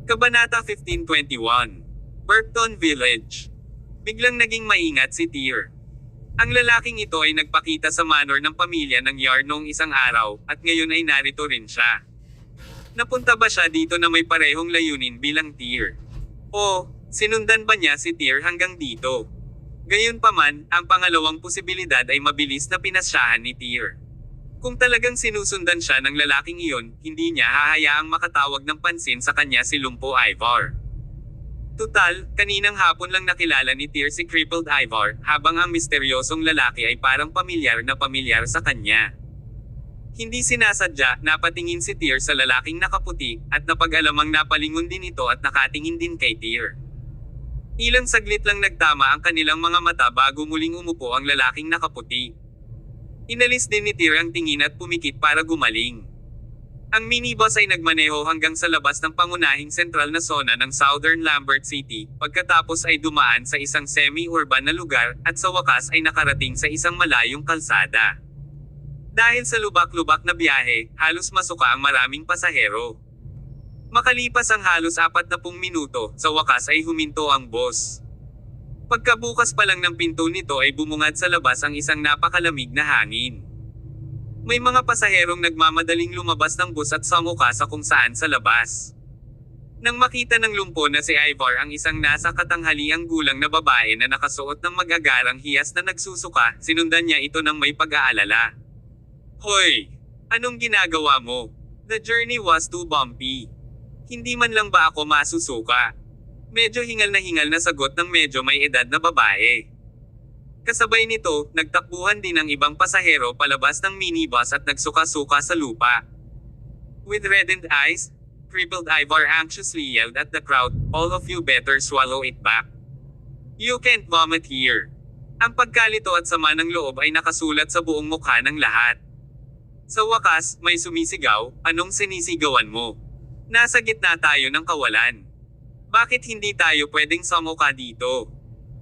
Kabanata 1521. Burton Village. Biglang naging maingat si Tyr. Ang lalaking ito ay nagpakita sa manor ng pamilya ng Yar noong isang araw, at ngayon ay narito rin siya. Napunta ba siya dito na may parehong layunin bilang Tyr? O, sinundan ba niya si Tyr hanggang dito? Gayunpaman, ang pangalawang posibilidad ay mabilis na pinasyahan ni Tyr. Kung talagang sinusundan siya ng lalaking iyon, hindi niya hahayaang makatawag ng pansin sa kanya si Lumpo Ivar. Tutal, kaninang hapon lang nakilala ni Tyr si Crippled Ivar, habang ang misteryosong lalaki ay parang pamilyar sa kanya. Hindi sinasadya, napatingin si Tyr sa lalaking nakaputi, at napag-alamang napalingon din ito at nakatingin din kay Tyr. Ilang saglit lang nagtama ang kanilang mga mata bago muling umupo ang lalaking nakaputi. Inalis din ni Tyr ang tingin at pumikit para gumaling. Ang minibus ay nagmaneho hanggang sa labas ng pangunahing sentral na zona ng Southern Lambert City, pagkatapos ay dumaan sa isang semi-urban na lugar, at sa wakas ay nakarating sa isang malayong kalsada. Dahil sa lubak-lubak na biyahe, halos masuka ang maraming pasahero. Makalipas ang halos 40 minuto, sa wakas ay huminto ang bus. Pagkabukas pa lang ng pinto nito ay bumungad sa labas ang isang napakalamig na hangin. May mga pasaherong nagmamadaling lumabas ng bus at samuka sa kung saan sa labas. Nang makita ng Lumpo na si Ivar ang isang nasa katanghaliang gulang na babae na nakasuot ng magagarang hiyas na nagsusuka, sinundan niya ito ng may pag-aalala. Hoy! Anong ginagawa mo? The journey was too bumpy. Hindi man lang ba ako masusuka? Medyo hingal na sagot ng medyo may edad na babae. Kasabay nito, nagtakbuhan din ang ibang pasahero palabas ng minibus at nagsuka-suka sa lupa. With reddened eyes, Crippled Ivar anxiously yelled at the crowd, "All of you better swallow it back. You can't vomit here." Ang pagkalito at sama ng loob ay nakasulat sa buong mukha ng lahat. Sa wakas, may sumisigaw, "Anong sinisigawan mo? Nasa gitna tayo ng kawalan. Bakit hindi tayo pwedeng samuka dito?"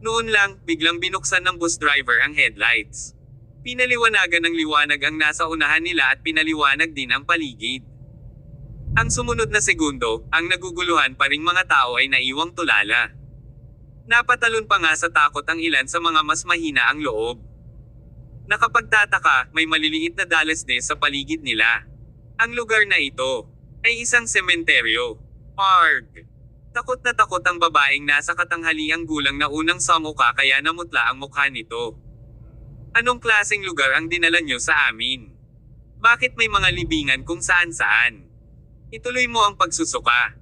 Noon lang, biglang binuksan ng bus driver ang headlights. Pinaliwanagan ng liwanag ang nasa unahan nila at pinaliwanag din ang paligid. Ang sumunod na segundo, ang naguguluhan pa ring mga tao ay naiwang tulala. Napatalon pa nga sa takot ang ilan sa mga mas mahina ang loob. Nakapagtataka, may maliliit na dalasdes sa paligid nila. Ang lugar na ito ay isang sementeryo. Arg! Takot na takot ang babaeng nasa katanghaliang gulang na unang samuka kaya namutla ang mukha nito. Anong klaseng lugar ang dinala nyo sa amin? Bakit may mga libingan kung saan-saan? Ituloy mo ang pagsusuka.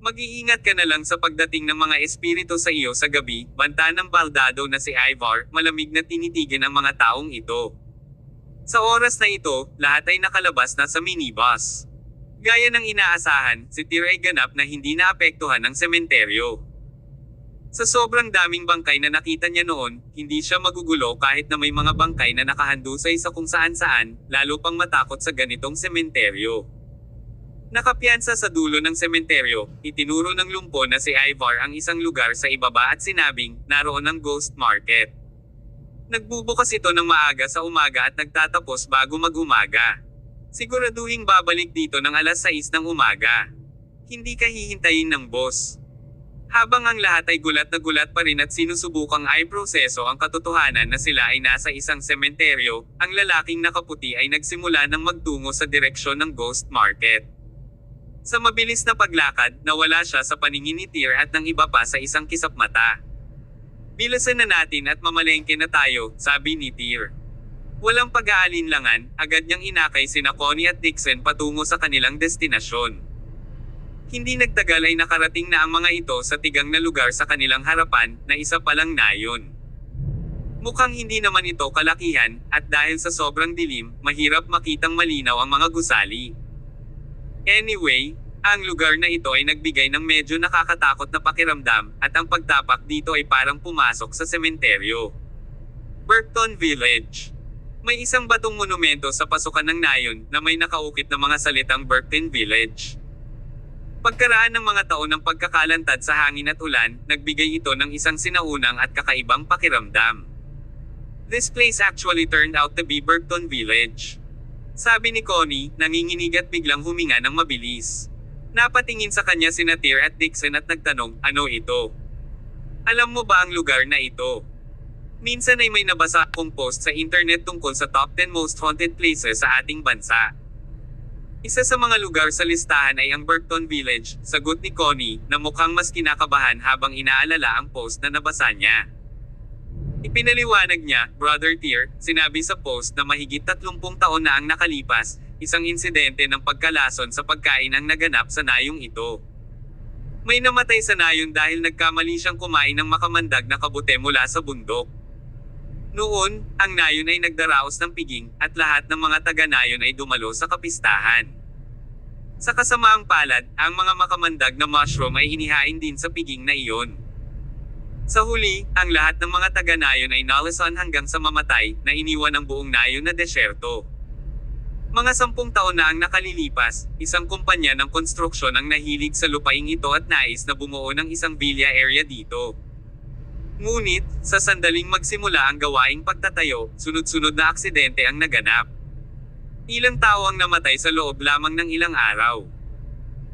Mag-iingat ka na lang sa pagdating ng mga espiritu sa iyo sa gabi, banta ng baldado na si Ivar, malamig na tinitigan ang mga taong ito. Sa oras na ito, lahat ay nakalabas na sa minibus. Gaya ng inaasahan, si Tyr ay ganap na hindi naapektuhan ng sementeryo. Sa sobrang daming bangkay na nakita niya noon, hindi siya magugulo kahit na may mga bangkay na nakahandusay sa kung saan-saan, lalo pang matakot sa ganitong sementeryo. Nakapiyansa sa dulo ng sementeryo, itinuro ng Lumpo na si Ivar ang isang lugar sa ibaba at sinabing, naroon ang Ghost Market. Nagbubukas ito ng maaga sa umaga at nagtatapos bago mag-umaga. Siguraduhing babalik dito ng alas 6 ng umaga. Hindi ka hihintayin ng boss. Habang ang lahat ay gulat na gulat pa rin at sinusubukang i-proseso ang katotohanan na sila ay nasa isang sementeryo, ang lalaking nakaputi ay nagsimula ng magtungo sa direksyon ng Ghost Market. Sa mabilis na paglakad, nawala siya sa paningin ni Tyr at ng iba pa sa isang kisap mata. Bilasan na natin at mamalengke na tayo, sabi ni Tyr. Walang pag-aalinlangan, agad niyang inakay sina Connie at Dixon patungo sa kanilang destinasyon. Hindi nagtagal ay nakarating na ang mga ito sa tigang na lugar sa kanilang harapan, na isa palang nayon. Mukhang hindi naman ito kalakihan, at dahil sa sobrang dilim, mahirap makitang malinaw ang mga gusali. Anyway, ang lugar na ito ay nagbigay ng medyo nakakatakot na pakiramdam, at ang pagtapak dito ay parang pumasok sa sementeryo. Burton Village. May isang batong monumento sa pasukan ng nayon na may nakaukit na mga salitang Burton Village. Pagkaraan ng mga taon ng pagkakalantad sa hangin at ulan, nagbigay ito ng isang sinaunang at kakaibang pakiramdam. This place actually turned out to be Burton Village. Sabi ni Connie, nanginginig at biglang huminga ng mabilis. Napatingin sa kanya sina Tyr at Dixon at nagtanong, ano ito? Alam mo ba ang lugar na ito? Minsan ay may nabasa akong post sa internet tungkol sa top 10 most haunted places sa ating bansa. Isa sa mga lugar sa listahan ay ang Burton Village, sagot ni Connie, na mukhang mas kinakabahan habang inaalala ang post na nabasa niya. Ipinaliwanag niya, Brother Tyr, sinabi sa post na mahigit 30 taon na ang nakalipas, isang insidente ng pagkalason sa pagkain ang naganap sa nayong ito. May namatay sa nayon dahil nagkamali siyang kumain ng makamandag na kabute mula sa bundok. Noon, ang nayon ay nagdaraos ng piging, at lahat ng mga taga-nayon ay dumalo sa kapistahan. Sa kasamaang palad, ang mga makamandag na mushroom ay inihain din sa piging na iyon. Sa huli, ang lahat ng mga taga-nayon ay nalason hanggang sa mamatay, na iniwan ang buong nayon na desyerto. Mga 10 taon na ang nakalilipas, isang kumpanya ng konstruksyon ang nahilig sa lupaing ito at nais na bumuo ng isang villa area dito. Ngunit, sa sandaling magsimula ang gawaing pagtatayo, sunod-sunod na aksidente ang naganap. Ilang tao ang namatay sa loob lamang ng ilang araw.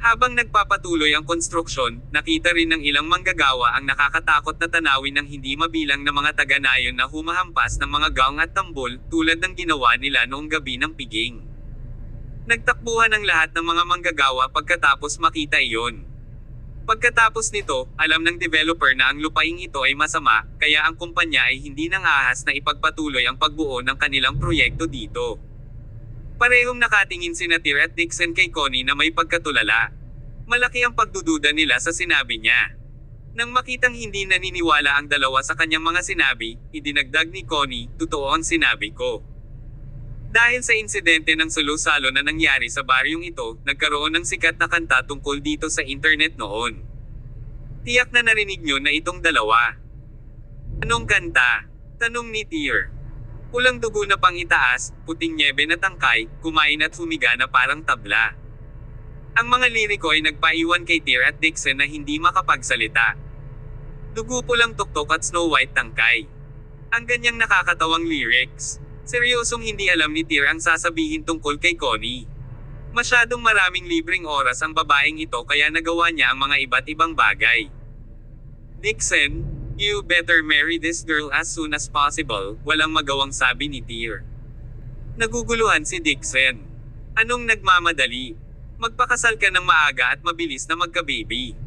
Habang nagpapatuloy ang konstruksyon, nakita rin ng ilang manggagawa ang nakakatakot na tanawin ng hindi mabilang na mga taga-nayon na humahampas ng mga gaong at tambol, tulad ng ginawa nila noong gabi ng piging. Nagtakbuhan ang lahat ng mga manggagawa pagkatapos makita iyon. Pagkatapos nito, alam ng developer na ang lupaing ito ay masama, kaya ang kumpanya ay hindi nang ahas na ipagpatuloy ang pagbuo ng kanilang proyekto dito. Parehong nakatingin sina Tyr at Dixon kay Connie na may pagkatulala. Malaki ang pagdududa nila sa sinabi niya. Nang makitang hindi naniniwala ang dalawa sa kanyang mga sinabi, idinagdag ni Connie, totoo ang sinabi ko. Dahil sa insidente ng salo-salo na nangyari sa baryong ito, nagkaroon ng sikat na kanta tungkol dito sa internet noon. Tiyak na narinig nyo na itong dalawa. Anong kanta? Tanong ni Tyr. Pulang dugo na pang itaas, puting nyebe na tangkay, kumain at humiga na parang tabla. Ang mga liriko ay nagpaiwan kay Tyr at Dixon na hindi makapagsalita. Dugo pulang tuktok at Snow White tangkay. Ang ganyang nakakatawang lyrics. Seryosong hindi alam ni Tyr ang sasabihin tungkol kay Connie. Masyadong maraming libreng oras ang babaeng ito kaya nagawa niya ang mga iba't ibang bagay. Dixon, you better marry this girl as soon as possible, walang magawang sabi ni Tyr. Naguguluhan si Dixon. Anong nagmamadali? Magpakasal ka ng maaga at mabilis na magka-baby.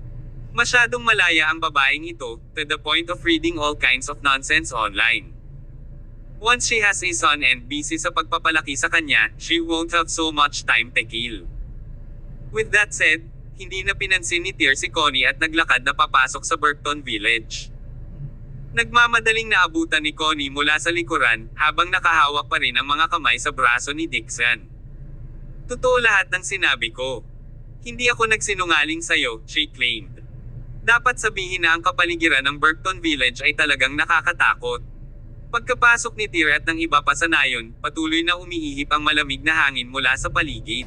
Masyadong malaya ang babaeng ito, to the point of reading all kinds of nonsense online. Once she has a son and busy sa pagpapalaki sa kanya, she won't have so much time to kill. With that said, hindi na pinansin ni Tyr si Connie at naglakad na papasok sa Burton Village. Nagmamadaling naabutan ni Connie mula sa likuran, habang nakahawak pa rin ang mga kamay sa braso ni Dixon. Totoo lahat ng sinabi ko. Hindi ako nagsinungaling sa'yo, she claimed. Dapat sabihin na ang kapaligiran ng Burton Village ay talagang nakakatakot. Pagkapasok ni Tyr at ng iba pa sa nayon, patuloy na umiihip ang malamig na hangin mula sa paligid.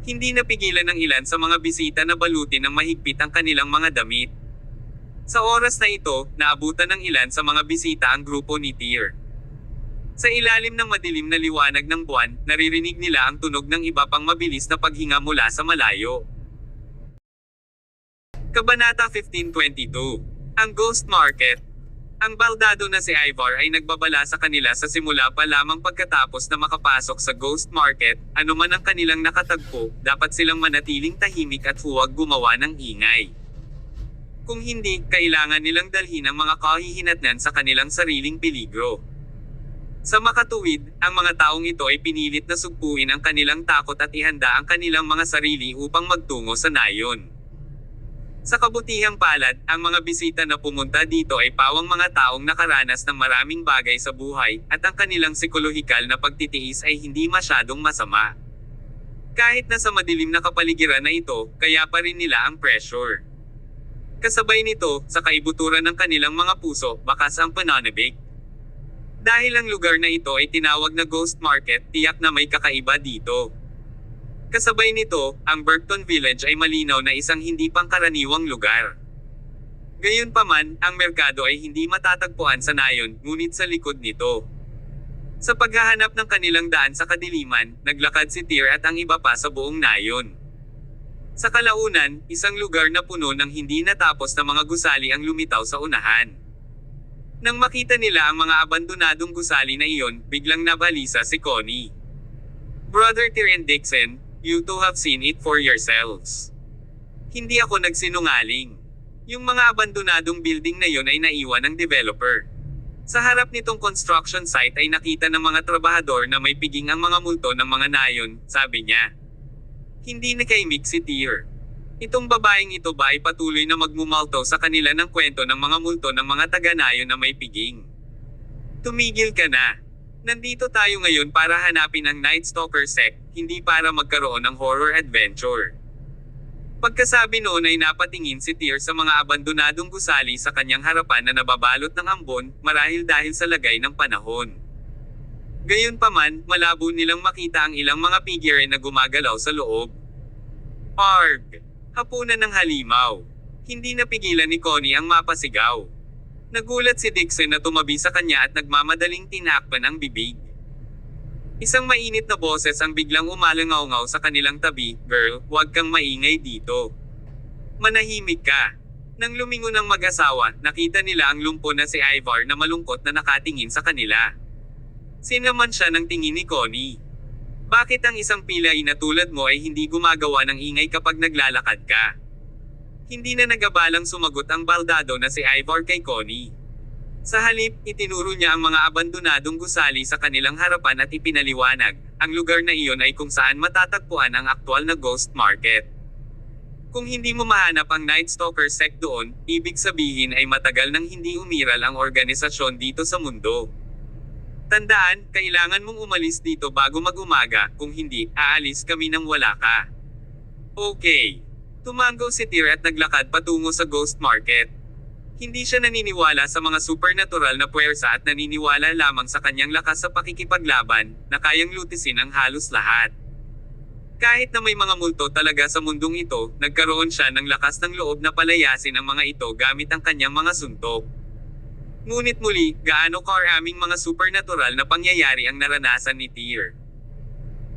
Hindi napigilan ng ilan sa mga bisita na balutin ng mahigpit ang kanilang mga damit. Sa oras na ito, naabutan ng ilan sa mga bisita ang grupo ni Tyr. Sa ilalim ng madilim na liwanag ng buwan, naririnig nila ang tunog ng iba pang mabilis na paghinga mula sa malayo. Kabanata 1522. Ang Ghost Market. Ang baldado na si Ivar ay nagbabala sa kanila sa simula pa lamang pagkatapos na makapasok sa Ghost Market, anuman ang kanilang nakatagpo, dapat silang manatiling tahimik at huwag gumawa ng ingay. Kung hindi, kailangan nilang dalhin ang mga kahihinatnan sa kanilang sariling peligro. Sa makatuwid, ang mga taong ito ay pinilit na sugpuin ang kanilang takot at ihanda ang kanilang mga sarili upang magtungo sa nayon. Sa kabutihang palad, ang mga bisita na pumunta dito ay pawang mga taong nakaranas ng maraming bagay sa buhay, at ang kanilang psikolohikal na pagtitiis ay hindi masyadong masama. Kahit na sa madilim na kapaligiran na ito, kaya pa rin nila ang pressure. Kasabay nito, sa kaibuturan ng kanilang mga puso, bakas ang pananabik. Dahil ang lugar na ito ay tinawag na Ghost Market, tiyak na may kakaiba dito. Kasabay nito, ang Burton Village ay malinaw na isang hindi pangkaraniwang lugar. Gayunpaman, ang merkado ay hindi matatagpuan sa nayon, ngunit sa likod nito. Sa paghahanap ng kanilang daan sa kadiliman, naglakad si Tyr at ang iba pa sa buong nayon. Sa kalaunan, isang lugar na puno ng hindi natapos na mga gusali ang lumitaw sa unahan. Nang makita nila ang mga abandonadong gusali na iyon, biglang nabalisa si Connie. Brother Tyr and Dixon, you two have seen it for yourselves. Hindi ako nagsinungaling. Yung mga abandonadong building na yon ay naiwan ng developer. Sa harap nitong construction site ay nakita ng mga trabahador na may piging ang mga multo ng mga nayon, sabi niya. Hindi nakaimik si Tyr. Itong babaeng ito ba ay patuloy na magmumalto sa kanila ng kwento ng mga multo ng mga taga-nayon na may piging. Tumigil ka na. Nandito tayo ngayon para hanapin ang Night Stalker sect, hindi para magkaroon ng horror adventure. Pagkasabi noon ay napatingin si Tyr sa mga abandonadong gusali sa kanyang harapan na nababalot ng ambon, marahil dahil sa lagay ng panahon. Gayunpaman, malabo nilang makita ang ilang mga figure na gumagalaw sa loob. Arg! Hapunan ng halimaw. Hindi napigilan ni Connie ang mapasigaw. Nagulat si Dixon na tumabi sa kanya at nagmamadaling tinakpan ang bibig. Isang mainit na boses ang biglang umalangaw-ngaw sa kanilang tabi, "Girl, huwag kang maingay dito. Manahimik ka." Nang lumingon ang mag-asawa, nakita nila ang lumpo na si Ivar na malungkot na nakatingin sa kanila. Sinaman siya ng tingin ni Connie. Bakit ang isang pilay na tulad mo ay hindi gumagawa ng ingay kapag naglalakad ka? Hindi na nagabalang sumagot ang baldado na si Ivar kay Connie. Sa halip, itinuro niya ang mga abandonadong gusali sa kanilang harapan at ipinaliwanag, ang lugar na iyon ay kung saan matatagpuan ang aktwal na ghost market. Kung hindi mo mahanap ang Night Stalker sect doon, ibig sabihin ay matagal nang hindi umiral ang organisasyon dito sa mundo. Tandaan, kailangan mong umalis dito bago mag-umaga, kung hindi, aalis kami nang wala ka. Okay. Tumango si Tyr at naglakad patungo sa ghost market. Hindi siya naniniwala sa mga supernatural na puwersa at naniniwala lamang sa kanyang lakas sa pakikipaglaban, na kayang lutisin ang halos lahat. Kahit na may mga multo talaga sa mundong ito, nagkaroon siya ng lakas ng loob na palayasin ang mga ito gamit ang kanyang mga suntok. Ngunit muli, gaano karaming mga supernatural na pangyayari ang naranasan ni Tyr.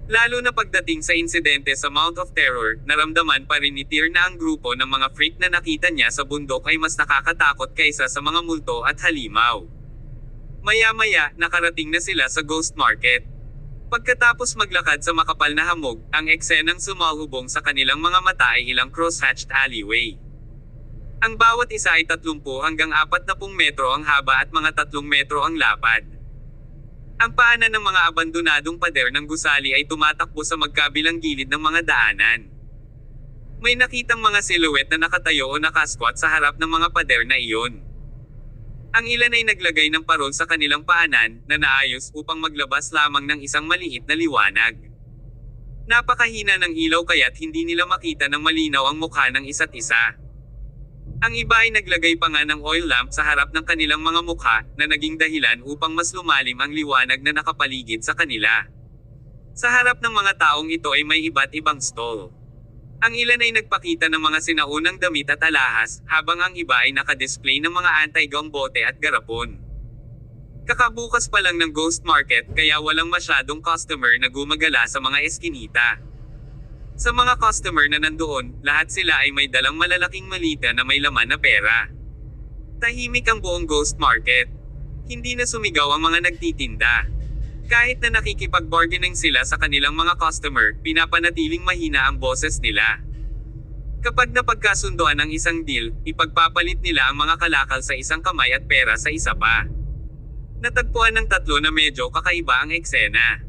Lalo na pagdating sa insidente sa Mount of Terror, naramdaman pa rin ni Tyr na ang grupo ng mga freak na nakita niya sa bundok ay mas nakakatakot kaysa sa mga multo at halimaw. Maya-maya, nakarating na sila sa ghost market. Pagkatapos maglakad sa makapal na hamog, ang eksenang sumalubong sa kanilang mga mata ay ilang cross-hatched alleyway. Ang bawat isa ay 30 hanggang 40 metro ang haba at mga 3 metro ang lapad. Ang paanan ng mga abandonadong pader ng gusali ay tumatakbo sa magkabilang gilid ng mga daanan. May nakitang mga silhouette na nakatayo o nakasquat sa harap ng mga pader na iyon. Ang ilan ay naglagay ng parol sa kanilang paanan, na naayos upang maglabas lamang ng isang maliit na liwanag. Napakahina ng ilaw kaya't hindi nila makita ng malinaw ang mukha ng isa't isa. Ang iba ay naglagay pa nga ng oil lamp sa harap ng kanilang mga mukha, na naging dahilan upang mas lumalim ang liwanag na nakapaligid sa kanila. Sa harap ng mga taong ito ay may iba't ibang stall. Ang ilan ay nagpakita ng mga sinaunang damit at alahas, habang ang iba ay nakadisplay ng mga anti-gong bote at garapon. Kakabukas pa lang ng ghost market, kaya walang masyadong customer na gumagala sa mga eskinita. Sa mga customer na nandoon, lahat sila ay may dalang malalaking malita na may laman na pera. Tahimik ang buong ghost market. Hindi na sumigaw ang mga nagtitinda. Kahit na nakikipag-bargaining sila sa kanilang mga customer, pinapanatiling mahina ang boses nila. Kapag napagkasundoan ang isang deal, ipagpapalit nila ang mga kalakal sa isang kamay at pera sa isa pa. Natagpuan ng tatlo na medyo kakaiba ang eksena.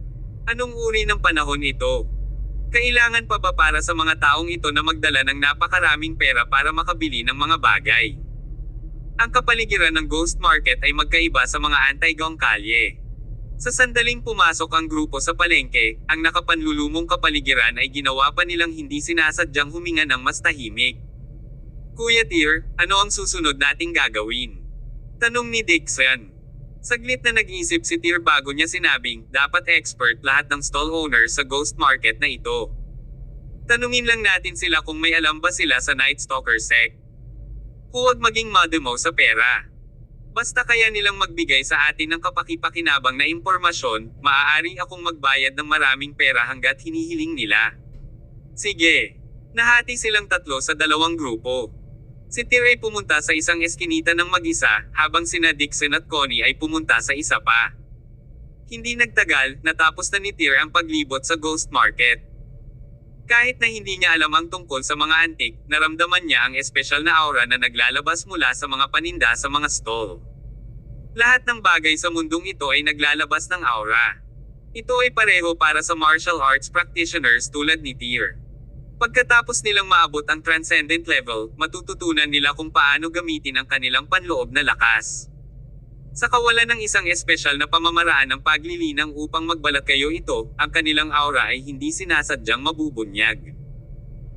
Anong uri ng panahon ito? Kailangan pa ba para sa mga taong ito na magdala ng napakaraming pera para makabili ng mga bagay? Ang kapaligiran ng ghost market ay magkaiba sa mga anti-gong kalye. Sa sandaling pumasok ang grupo sa palengke, ang nakapanlulumong kapaligiran ay ginawa pa nilang hindi sinasadyang huminga ng mas tahimik. Kuya Tyr, ano ang susunod nating gagawin? Tanong ni Dixon. Saglit na nag-isip si Tyr bago niya sinabing, dapat expert lahat ng stall owner sa ghost market na ito. Tanungin lang natin sila kung may alam ba sila sa Night Stalker sect. Huwag maging mademo sa pera. Basta kaya nilang magbigay sa atin ng kapakipakinabang na impormasyon, maaari akong magbayad ng maraming pera hanggat hinihiling nila. Sige. Nahati silang tatlo sa dalawang grupo. Si Tyr ay pumunta sa isang eskinita ng mag-isa, habang sina Dixon at Connie ay pumunta sa isa pa. Hindi nagtagal, natapos na ni Tyr ang paglibot sa Ghost Market. Kahit na hindi niya alam ang tungkol sa mga antik, naramdaman niya ang espesyal na aura na naglalabas mula sa mga paninda sa mga stall. Lahat ng bagay sa mundong ito ay naglalabas ng aura. Ito ay pareho para sa martial arts practitioners tulad ni Tyr. Pagkatapos nilang maabot ang transcendent level, matututunan nila kung paano gamitin ang kanilang panloob na lakas. Sa kawalan ng isang espesyal na pamamaraan ng paglilinang upang magbalat kayo ito, ang kanilang aura ay hindi sinasadyang mabubunyag.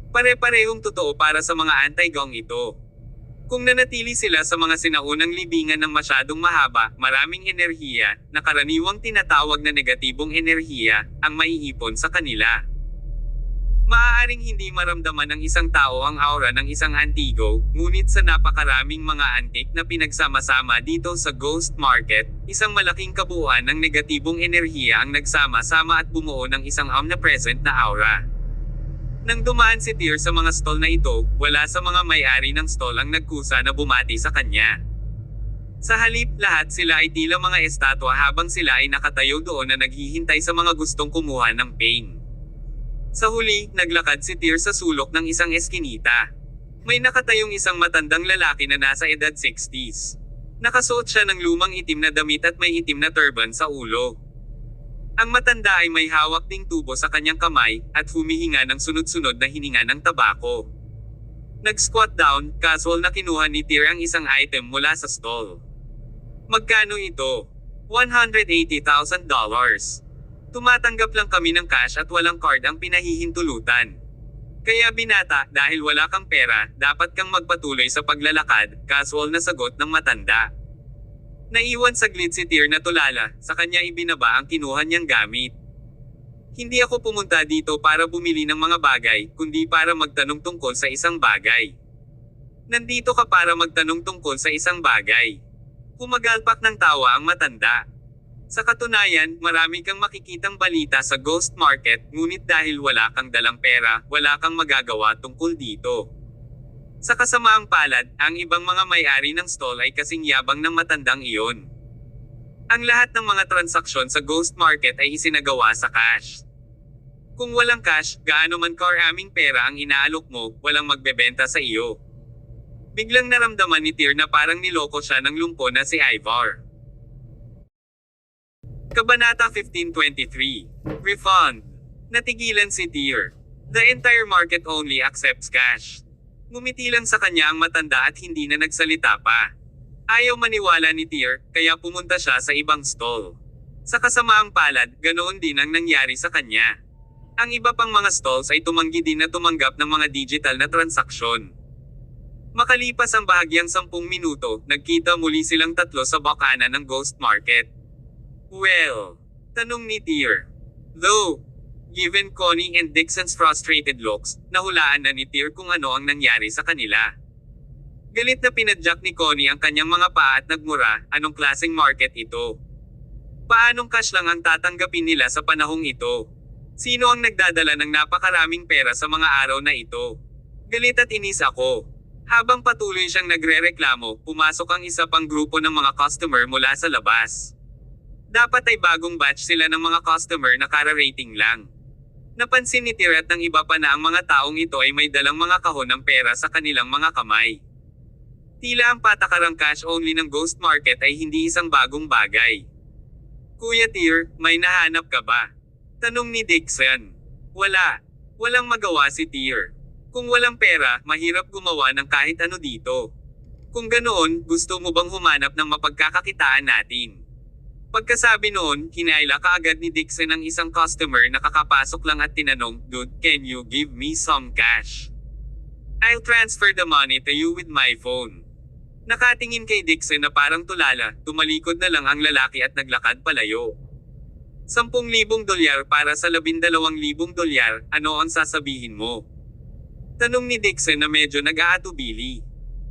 Pare-parehong totoo para sa mga anti-gong ito. Kung nanatili sila sa mga sinaunang libingan ng masyadong mahaba, maraming enerhiya, na karaniwang tinatawag na negatibong enerhiya, ang maiipon sa kanila. Maaaring hindi maramdaman ng isang tao ang aura ng isang antigo, ngunit sa napakaraming mga antik na pinagsama-sama dito sa Ghost Market, isang malaking kabuuan ng negatibong enerhiya ang nagsama-sama at bumuo ng isang omnipresent na aura. Nang dumaan si Tyr sa mga stall na ito, wala sa mga may-ari ng stall ang nagkusa na bumati sa kanya. Sa halip, lahat sila ay tila mga estatwa habang sila ay nakatayo doon na naghihintay sa mga gustong kumuha ng pain. Sa huli, naglakad si Tyr sa sulok ng isang eskinita. May nakatayong isang matandang lalaki na nasa edad 60s. Nakasuot siya ng lumang itim na damit at may itim na turban sa ulo. Ang matanda ay may hawak ding tubo sa kanyang kamay, at humihinga ng sunod-sunod na hininga ng tabako. Nag-squat down, casual na kinuha ni Tyr ang isang item mula sa stall. Magkano ito? $180,000. Tumatanggap lang kami ng cash at walang card ang pinahihintulutan. Kaya binata, dahil wala kang pera, dapat kang magpatuloy sa paglalakad, casual na sagot ng matanda. Naiwan saglit si Tyr na tulala, sa kanya ibinaba ang kinuha niyang gamit. Hindi ako pumunta dito para bumili ng mga bagay, kundi para magtanong tungkol sa isang bagay. Nandito ka para magtanong tungkol sa isang bagay. Kumagalpak ng tawa ang matanda. Sa katunayan, marami kang makikitang balita sa Ghost Market, ngunit dahil wala kang dalang pera, wala kang magagawa tungkol dito. Sa kasamaang palad, ang ibang mga may-ari ng stall ay kasing yabang ng matandang iyon. Ang lahat ng mga transaksyon sa Ghost Market ay isinagawa sa cash. Kung walang cash, gaano man karaming pera ang inaalok mo, walang magbebenta sa iyo. Biglang naramdaman ni Tyr na parang niloko siya ng lumpo na si Ivar. Kabanata 1523. Refund. Natigilan si Tyr. The entire market only accepts cash. Ngumiti lang sa kanya ang matanda at hindi na nagsalita pa. Ayaw maniwala ni Tyr, kaya pumunta siya sa ibang stall. Sa kasamaang palad, ganoon din ang nangyari sa kanya. Ang iba pang mga stalls ay tumanggi din na tumanggap ng mga digital na transaksyon. Makalipas ang bahagyang 10 minuto, nagkita muli silang tatlo sa bakanan ng Ghost Market. Well, tanong ni Tyr. Though, given Connie and Dixon's frustrated looks, nahulaan na ni Tyr kung ano ang nangyari sa kanila. Galit na pinadyak ni Connie ang kanyang mga paa at nagmura, anong klaseng market ito? Paanong cash lang ang tatanggapin nila sa panahong ito? Sino ang nagdadala ng napakaraming pera sa mga araw na ito? Galit at inis ako. Habang patuloy siyang nagrereklamo, pumasok ang isa pang grupo ng mga customer mula sa labas. Dapat ay bagong batch sila ng mga customer na kara-rating lang. Napansin ni Tyr at ng iba pa na ang mga taong ito ay may dalang mga kahon ng pera sa kanilang mga kamay. Tila ang patakarang cash only ng Ghost Market ay hindi isang bagong bagay. Kuya Tyr, may nahanap ka ba? Tanong ni Dixon. Wala. Walang magawa si Tyr. Kung walang pera, mahirap gumawa ng kahit ano dito. Kung ganoon, gusto mo bang humanap ng mapagkakakitaan natin? Pagkasabi noon, hinaila kaagad ni Dixon ang isang customer na kakapasok lang at tinanong, Dude, can you give me some cash? I'll transfer the money to you with my phone. Nakatingin kay Dixon na parang tulala, tumalikod na lang ang lalaki at naglakad palayo. $10,000 para sa $12,000, ano ang sasabihin mo? Tanong ni Dixon na medyo nag-aatubili.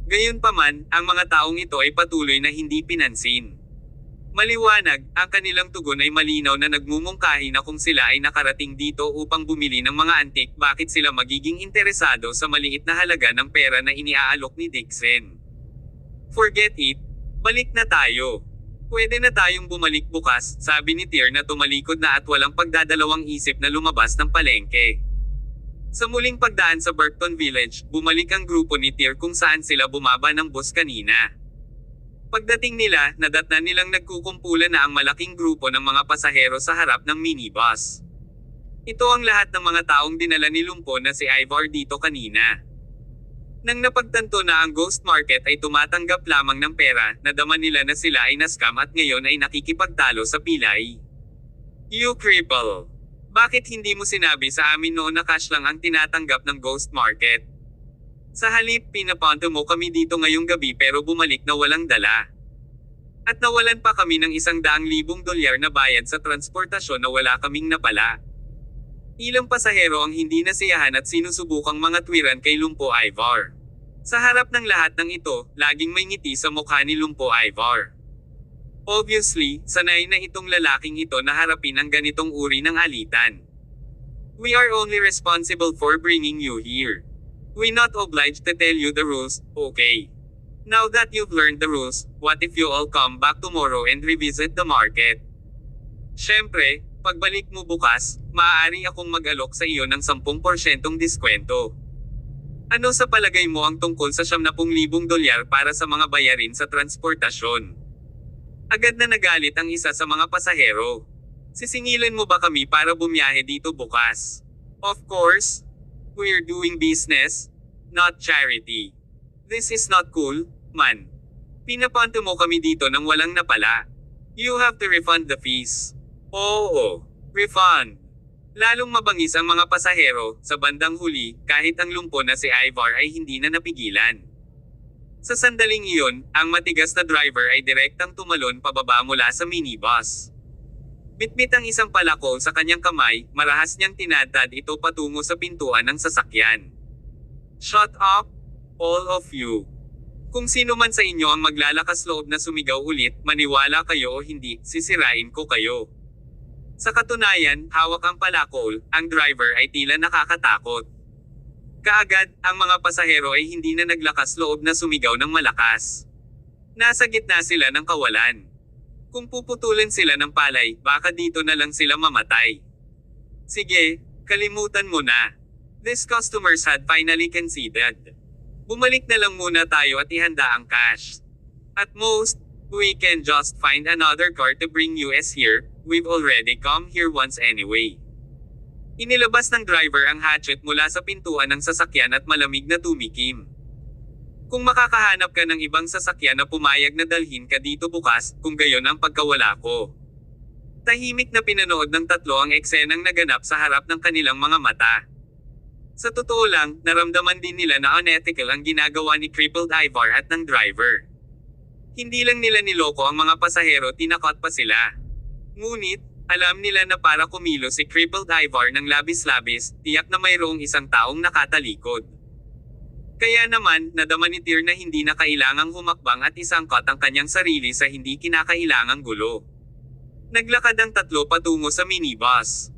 Gayunpaman, ang mga taong ito ay patuloy na hindi pinansin. Maliwanag, ang kanilang tugon ay malinaw na nagmumungkahi na kung sila ay nakarating dito upang bumili ng mga antik, bakit sila magiging interesado sa maliit na halaga ng pera na iniaalok ni Dixon. Forget it. Balik na tayo. Pwede na tayong bumalik bukas, sabi ni Tyr na tumalikod na at walang pagdadalawang isip na lumabas ng palengke. Sa muling pagdaan sa Burton Village, bumalik ang grupo ni Tyr kung saan sila bumaba ng bus kanina. Pagdating nila, nadatnan nilang nagkukumpulan na ang malaking grupo ng mga pasahero sa harap ng minibus. Ito ang lahat ng mga taong dinala ni Lumpo na si Ivar dito kanina. Nang napagtanto na ang ghost market ay tumatanggap lamang ng pera, nadama nila na sila ay na-scam at ngayon ay nakikipagtalo sa pilay. You cripple! Bakit hindi mo sinabi sa amin noon na cash lang ang tinatanggap ng ghost market? Sa halip, pinapunta mo kami dito ngayong gabi pero bumalik na walang dala. At nawalan pa kami ng $100,000 na bayad sa transportasyon na wala kaming napala. Ilang pasahero ang hindi nasiyahan at sinusubukang mga tuwiran kay Lumpo Ivar. Sa harap ng lahat ng ito, laging may ngiti sa mukha ni Lumpo Ivar. Obviously, sanay na itong lalaking ito na harapin ang ganitong uri ng alitan. We are only responsible for bringing you here. We're not obliged to tell you the rules, okay? Now that you've learned the rules, what if you all come back tomorrow and revisit the market? Syempre, pagbalik mo bukas, maaari akong mag-alok sa iyo ng 10% diskwento. Ano sa palagay mo ang tungkol sa $70,000 para sa mga bayarin sa transportasyon? Agad na nagalit ang isa sa mga pasahero. Sisingilin mo ba kami para bumiyahe dito bukas? Of course. We're doing business, not charity. This is not cool, man. Pinapunta mo kami dito nang walang napala. You have to refund the fees. Oo, refund. Lalong mabangis ang mga pasahero, sa bandang huli, kahit ang Lumpo na si Ivar ay hindi na napigilan. Sa sandaling iyon, ang matigas na driver ay direktang tumalon pababa mula sa minibus. Bitbit ang isang palakol sa kanyang kamay, marahas niyang tinadtad ito patungo sa pintuan ng sasakyan. Shut up, all of you. Kung sino man sa inyo ang maglalakas loob na sumigaw ulit, maniwala kayo o hindi, sisirain ko kayo. Sa katunayan, hawak ang palakol, ang driver ay tila nakakatakot. Kaagad, ang mga pasahero ay hindi na naglakas loob na sumigaw ng malakas. Nasa gitna sila ng kawalan. Kung puputulin sila ng palay, baka dito na lang sila mamatay. Sige, kalimutan mo na. These customers had finally conceded. Bumalik na lang muna tayo at ihanda ang cash. At most, we can just find another car to bring us here, we've already come here once anyway. Inilabas ng driver ang hatchet mula sa pintuan ng sasakyan at malamig na tumikim. Kung makakahanap ka ng ibang sasakyan na pumayag na dalhin ka dito bukas, kung gayon ang pagkawala ko. Tahimik na pinanood ng tatlo ang eksenang naganap sa harap ng kanilang mga mata. Sa totoo lang, naramdaman din nila na unethical ang ginagawa ni Crippled Ivar at ng driver. Hindi lang nila niloko ang mga pasahero, tinakot pa sila. Ngunit, alam nila na para kumilos si Crippled Ivar ng labis-labis, tiyak na mayroong isang taong nakatalikod. Kaya naman, nadama ni Tyr na hindi na kailangang humakbang at isangkot ang kanyang sarili sa hindi kinakailangang gulo. Naglakad ang tatlo patungo sa minibus.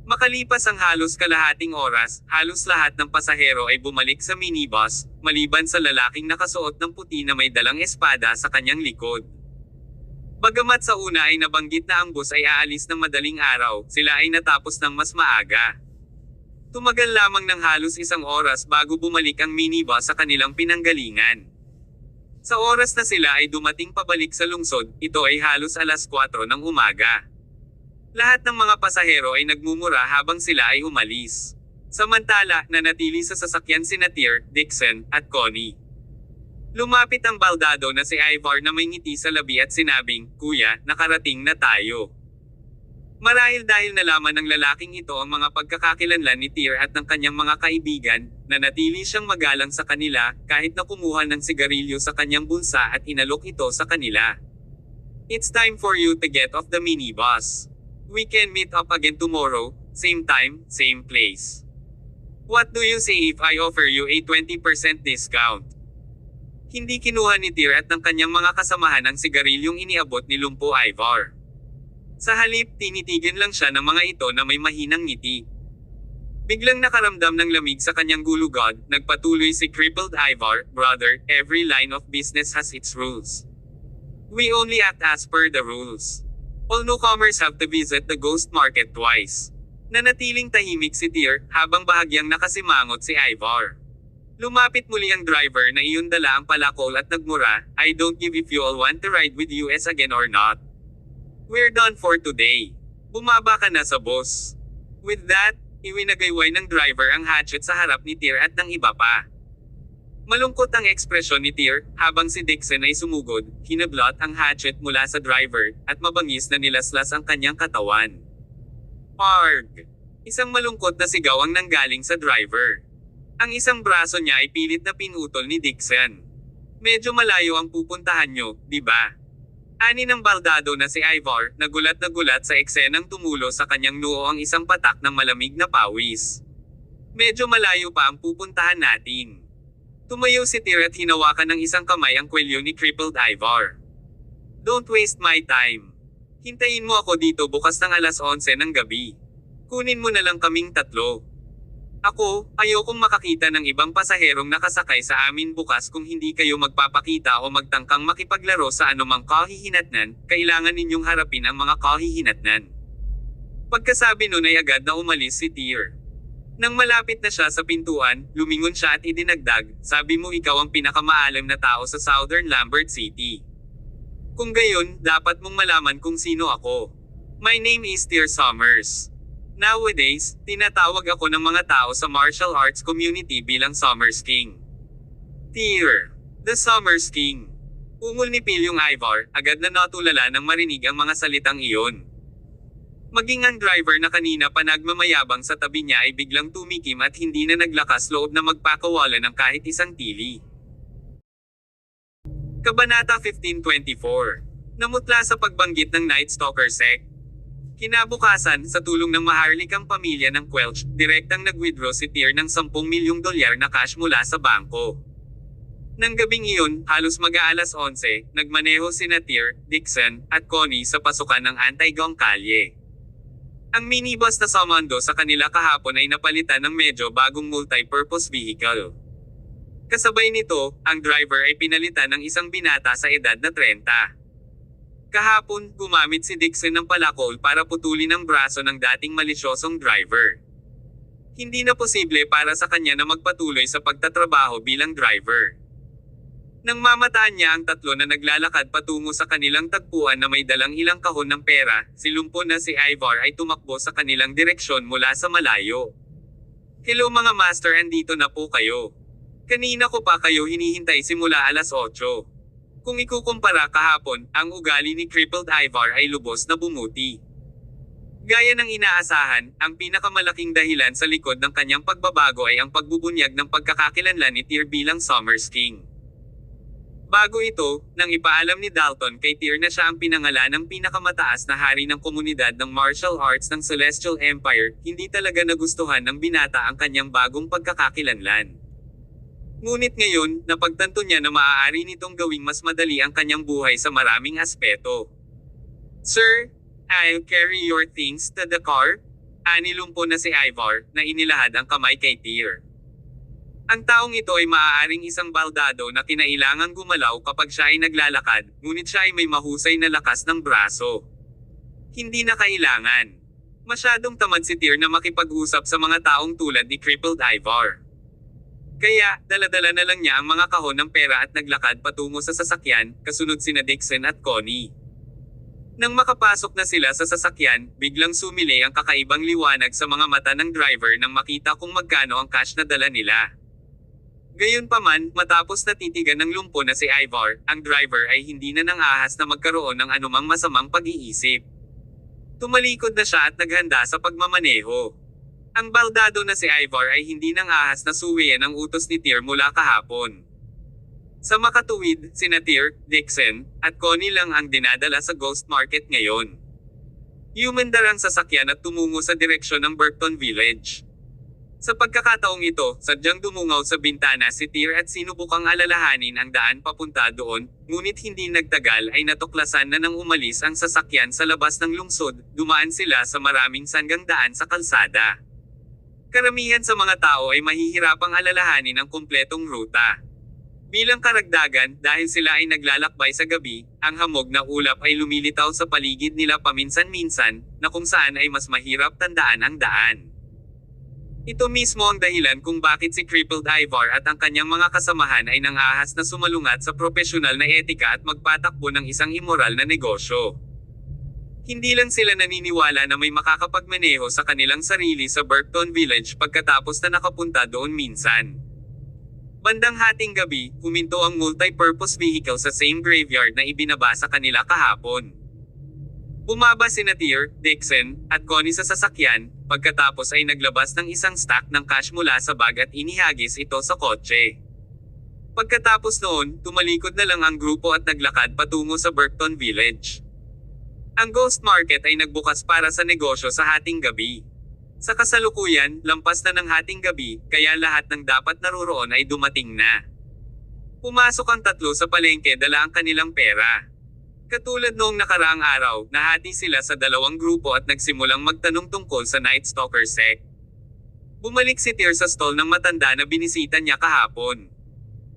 Makalipas ang halos kalahating oras, halos lahat ng pasahero ay bumalik sa minibus, maliban sa lalaking nakasuot ng puti na may dalang espada sa kanyang likod. Bagamat sa una ay nabanggit na ang bus ay aalis ng madaling araw, sila ay natapos ng mas maaga. Tumagal lamang ng halos 1 oras bago bumalik ang minibus sa kanilang pinanggalingan. Sa oras na sila ay dumating pabalik sa lungsod, ito ay halos 4:00 ng umaga. Lahat ng mga pasahero ay nagmumura habang sila ay umalis. Samantala, nanatili sa sasakyan sina Tyr, Dixon, at Connie. Lumapit ang baldado na si Ivar na may ngiti sa labi at sinabing, "Kuya, nakarating na tayo." Marahil dahil nalaman ng lalaking ito ang mga pagkakakilanlan ni Tyr at ng kanyang mga kaibigan, nanatili siyang magalang sa kanila, kahit na kumuha ng sigarilyo sa kanyang bulsa at inalok ito sa kanila. It's time for you to get off the minibus. We can meet up again tomorrow, same time, same place. What do you say if I offer you a 20% discount? Hindi kinuha ni Tyr at ng kanyang mga kasamahan ang sigarilyong iniabot ni Lumpo Ivar. Sa halip, tinitigan lang siya ng mga ito na may mahinang ngiti. Biglang nakaramdam ng lamig sa kanyang gulugod, nagpatuloy si Crippled Ivar, "Brother, every line of business has its rules. We only act as per the rules. All newcomers have to visit the ghost market twice." Nanatiling tahimik si Tyr, habang bahagyang nakasimangot si Ivar. Lumapit muli ang driver na iyon dala ang palakol at nagmura, "I don't give if you all want to ride with US again or not. We're done for today. Bumaba ka na sa boss." With that, iwinagayway ng driver ang hatchet sa harap ni Tyr at ng iba pa. Malungkot ang ekspresyon ni Tyr, habang si Dixon ay sumugod, hinablot ang hatchet mula sa driver, at mabangis na nilaslas ang kanyang katawan. "Arg!" Isang malungkot na sigaw ang nanggaling sa driver. Ang isang braso niya ay pilit na pinutol ni Dixon. "Medyo malayo ang pupuntahan nyo, di ba?" Ani ng baldado na si Ivar, nagulat sa eksenang tumulo sa kanyang noo ang isang patak ng malamig na pawis. "Medyo malayo pa ang pupuntahan natin." Tumayo si Tyr at hinawakan ng isang kamay ang kwelyo ni Crippled Ivar. "Don't waste my time. Hintayin mo ako dito bukas ng 11:00 ng gabi. Kunin mo na lang kaming tatlo. Ako, ayokong makakita ng ibang pasaherong nakasakay sa amin bukas kung hindi kayo magpapakita o magtangkang makipaglaro sa anumang kahihinatnan, kailangan ninyong harapin ang mga kahihinatnan." Pagkasabi nun ay agad na umalis si Tyr. Nang malapit na siya sa pintuan, lumingon siya at idinagdag, "Sabi mo ikaw ang pinakamaalam na tao sa Southern Lambert City. Kung gayon, dapat mong malaman kung sino ako. My name is Tyr Summers. Nowadays, tinatawag ako ng mga tao sa martial arts community bilang Summers King." "Tyr, the Summers King." Ungol ni Pilyong Ivar, agad na natulala nang marinig ang mga salitang iyon. Maging ang driver na kanina pa nagmamayabang sa tabi niya ay biglang tumikim at hindi na naglakas loob na magpakawala ng kahit isang tili. Kabanata 1524. Namutla sa pagbanggit ng Night Stalker sect. Kinabukasan, sa tulong ng maharlikang pamilya ng Quelch, direktang nag-withdraw si Tyr ng $10 milyong na cash mula sa bangko. Nang gabing iyon, halos mag-aalas 11, nagmaneho sina Tyr, Dixon, at Connie sa pasukan ng Anti-Gong Kalye. Ang minibus na sumando sa kanila kahapon ay napalitan ng medyo bagong multi-purpose vehicle. Kasabay nito, ang driver ay pinalitan ng isang binata sa edad na 30. Kahapon, gumamit si Dixon ng palakol para putulin ang braso ng dating malisyosong driver. Hindi na posible para sa kanya na magpatuloy sa pagtatrabaho bilang driver. Nang mamataan niya ang tatlo na naglalakad patungo sa kanilang tagpuan na may dalang ilang kahon ng pera, si Lumpo na si Ivar ay tumakbo sa kanilang direksyon mula sa malayo. "Hello mga master, andito na po kayo. Kanina ko pa kayo hinihintay simula 8:00. Kung ikukumpara kahapon, ang ugali ni Crippled Ivar ay lubos na bumuti. Gaya ng inaasahan, ang pinakamalaking dahilan sa likod ng kanyang pagbabago ay ang pagbubunyag ng pagkakakilanlan ni Tyr bilang Summers King. Bago ito, nang ipaalam ni Dalton kay Tyr na siya ang pinangalan ng pinakamataas na hari ng komunidad ng martial arts ng Celestial Empire, hindi talaga nagustuhan ng binata ang kanyang bagong pagkakakilanlan. Ngunit ngayon, napagtanto niya na maaari nitong gawing mas madali ang kanyang buhay sa maraming aspeto. "Sir, I'll carry your things to the car?" Ani Lumpo na si Ivar, na inilahad ang kamay kay Tyr. Ang taong ito ay maaaring isang baldado na kinailangang gumalaw kapag siya ay naglalakad, ngunit siya ay may mahusay na lakas ng braso. Hindi na kailangan. Masyadong tamad si Tyr na makipag-usap sa mga taong tulad ni Crippled Ivar. Kaya, dala-dala na lang niya ang mga kahon ng pera at naglakad patungo sa sasakyan, kasunod sina Dixon at Connie. Nang makapasok na sila sa sasakyan, biglang sumili ang kakaibang liwanag sa mga mata ng driver nang makita kung magkano ang cash na dala nila. Gayunpaman, matapos natitigan ng Lumpo na si Ivar, ang driver ay hindi na nang-ahas na magkaroon ng anumang masamang pag-iisip. Tumalikod na siya at naghanda sa pagmamaneho. Ang baldado na si Ivar ay hindi nang ahas na suwian ang utos ni Tyr mula kahapon. Sa makatuwid, sina Tyr, Dixon, at Connie lang ang dinadala sa Ghost Market ngayon. Humandar ang sasakyan at tumungo sa direksyon ng Burkton Village. Sa pagkakataong ito, sadyang dumungaw sa bintana si Tyr at sinubukang alalahanin ang daan papunta doon, ngunit hindi nagtagal ay natuklasan na nang umalis ang sasakyan sa labas ng lungsod, dumaan sila sa maraming sanggang daan sa kalsada. Karamihan sa mga tao ay mahihirapang alalahanin ang kumpletong ruta. Bilang karagdagan, dahil sila ay naglalakbay sa gabi, ang hamog na ulap ay lumilitaw sa paligid nila paminsan-minsan, na kung saan ay mas mahirap tandaan ang daan. Ito mismo ang dahilan kung bakit si Crippled Ivar at ang kanyang mga kasamahan ay nangahas na sumalungat sa propesyonal na etika at magpatakbo ng isang immoral na negosyo. Hindi lang sila naniniwala na may makakapagmaneho sa kanilang sarili sa Burkton Village pagkatapos na nakapunta doon minsan. Bandang hating gabi, huminto ang multi-purpose vehicle sa same graveyard na ibinaba sa kanila kahapon. Bumaba sina Tyr, Dixon, at Connie sa sasakyan, pagkatapos ay naglabas ng isang stack ng cash mula sa bag at inihagis ito sa kotse. Pagkatapos noon, tumalikod na lang ang grupo at naglakad patungo sa Burkton Village. Ang Ghost Market ay nagbukas para sa negosyo sa hating gabi. Sa kasalukuyan, lampas na ng hating gabi, kaya lahat ng dapat naruroon ay dumating na. Pumasok ang tatlo sa palengke dala ang kanilang pera. Katulad noong nakaraang araw, nahati sila sa dalawang grupo at nagsimulang magtanong tungkol sa Night Stalker sect. Bumalik si Tyr sa stall ng matanda na binisita niya kahapon.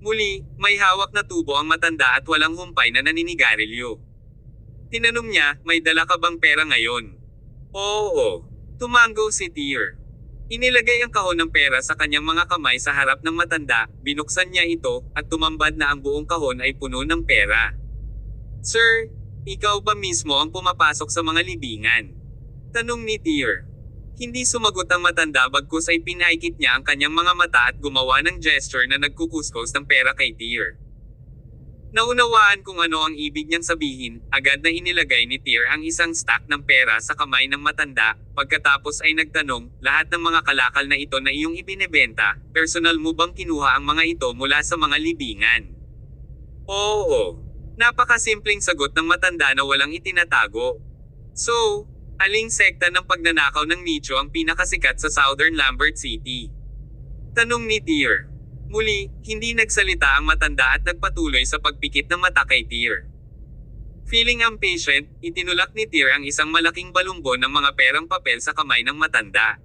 Muli, may hawak na tubo ang matanda at walang humpay na naninigarilyo. Tinanong niya, may dala ka bang pera ngayon? Oo. Tumango si Tyr. Inilagay ang kahon ng pera sa kanyang mga kamay sa harap ng matanda, binuksan niya ito, at tumambad na ang buong kahon ay puno ng pera. Sir, ikaw ba mismo ang pumapasok sa mga libingan? Tanong ni Tyr. Hindi sumagot ang matanda bagkus ay pinaikit niya ang kanyang mga mata at gumawa ng gesture na nagkukuskos ng pera kay Tyr. Naunawaan kung ano ang ibig niyang sabihin, agad na inilagay ni Tyr ang isang stack ng pera sa kamay ng matanda, pagkatapos ay nagtanong, lahat ng mga kalakal na ito na iyong ibinebenta, personal mo bang kinuha ang mga ito mula sa mga libingan? Oo. Napakasimpleng sagot ng matanda na walang itinatago. So, aling sekta ng pagnanakaw ng nicho ang pinakasikat sa Southern Lambert City? Tanong ni Tyr. Muli, hindi nagsalita ang matanda at nagpatuloy sa pagpikit ng mata kay Tyr. Feeling impatient, itinulak ni Tyr ang isang malaking balumbo ng mga perang papel sa kamay ng matanda.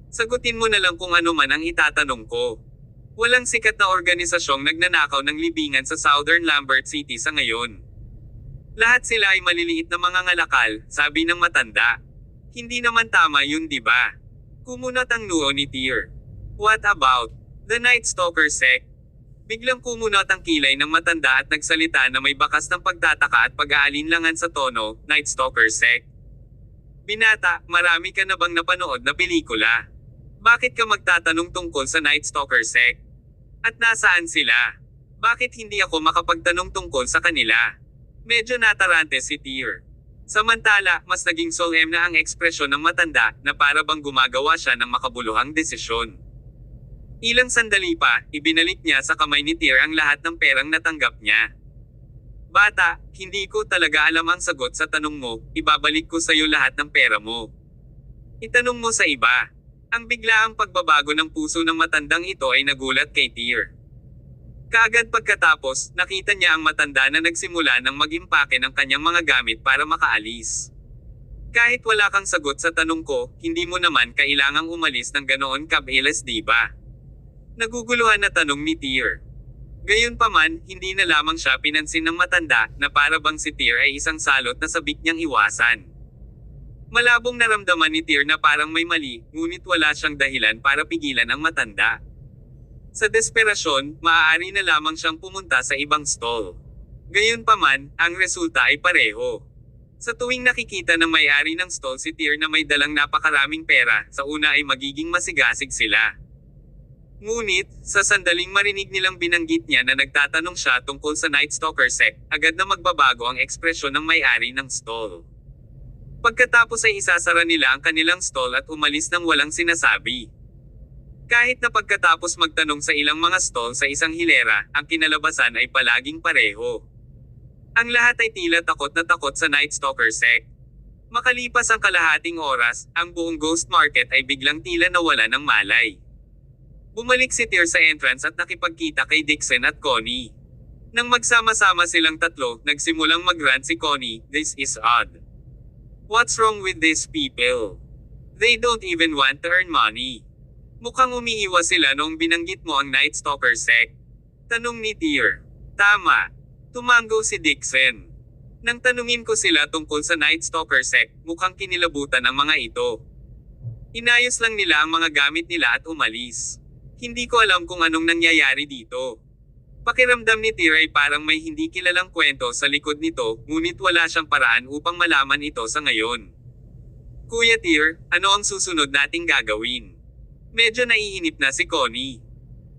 Sagutin mo na lang kung ano man ang itatanong ko. Walang sikat na organisasyong nagnanakaw ng libingan sa Southern Lambert City sa ngayon. Lahat sila ay maliliit na mga ngalakal, sabi ng matanda. Hindi naman tama yun, di ba? Kumunat ang noo ni Tyr. What about the Night Stalker sect? Biglang kumunat ang kilay ng matanda at nagsalita na may bakas ng pagtataka at pag-aalinlangan sa tono, Night Stalker sect. Binata, marami ka na bang napanood na pelikula? Bakit ka magtatanong tungkol sa Night Stalker sect? At nasaan sila? Bakit hindi ako makapagtanong tungkol sa kanila? Medyo natarante si Tyr. Samantala, mas naging solemn na ang ekspresyon ng matanda na para bang gumagawa siya ng makabuluhang desisyon. Ilang sandali pa, ibinalik niya sa kamay ni Tyr ang lahat ng perang natanggap niya. Bata, hindi ko talaga alam ang sagot sa tanong mo, ibabalik ko sa iyo lahat ng pera mo. Itanong mo sa iba. Ang biglaang pagbabago ng puso ng matandang ito ay nagulat kay Tyr. Kaagad pagkatapos, nakita niya ang matanda na nagsimula ng mag-impake ng kanyang mga gamit para makaalis. Kahit wala kang sagot sa tanong ko, hindi mo naman kailangang umalis ng ganoon kabilis, di ba? Naguguluhan na tanong ni Tyr. Gayunpaman, hindi na lamang siya pinansin ng matanda na para bang si Tyr ay isang salot na sabik niyang iwasan. Malabong naramdaman ni Tyr na parang may mali, ngunit wala siyang dahilan para pigilan ang matanda. Sa desperasyon, maaari na lamang siyang pumunta sa ibang stall. Gayunpaman, ang resulta ay pareho. Sa tuwing nakikita ng may-ari ng stall si Tyr na may dalang napakaraming pera, sa una ay magiging masigasig sila. Ngunit, sa sandaling marinig nilang binanggit niya na nagtatanong siya tungkol sa Night Stalker sect, agad na magbabago ang ekspresyon ng may-ari ng stall. Pagkatapos ay isasara nila ang kanilang stall at umalis nang walang sinasabi. Kahit na pagkatapos magtanong sa ilang mga stall sa isang hilera, ang kinalabasan ay palaging pareho. Ang lahat ay tila takot na takot sa Night Stalker sect. Makalipas ang kalahating oras, ang buong Ghost Market ay biglang tila nawala ng malay. Bumalik si Tyr sa entrance at nakipagkita kay Dixon at Connie. Nang magsama-sama silang tatlo, nagsimulang mag-rant si Connie, "This is odd. What's wrong with these people? They don't even want to earn money." Mukhang umiiwas sila noong binanggit mo ang Night Stalker sect. Tanong ni Tyr. Tama. Tumango si Dixon. Nang tanungin ko sila tungkol sa Night Stalker sect, mukhang kinilabutan ang mga ito. Inayos lang nila ang mga gamit nila at umalis. Hindi ko alam kung anong nangyayari dito. Pakiramdam ni Tyr ay parang may hindi kilalang kwento sa likod nito, ngunit wala siyang paraan upang malaman ito sa ngayon. Kuya Tyr, ano ang susunod nating gagawin? Medyo naiinip na si Connie.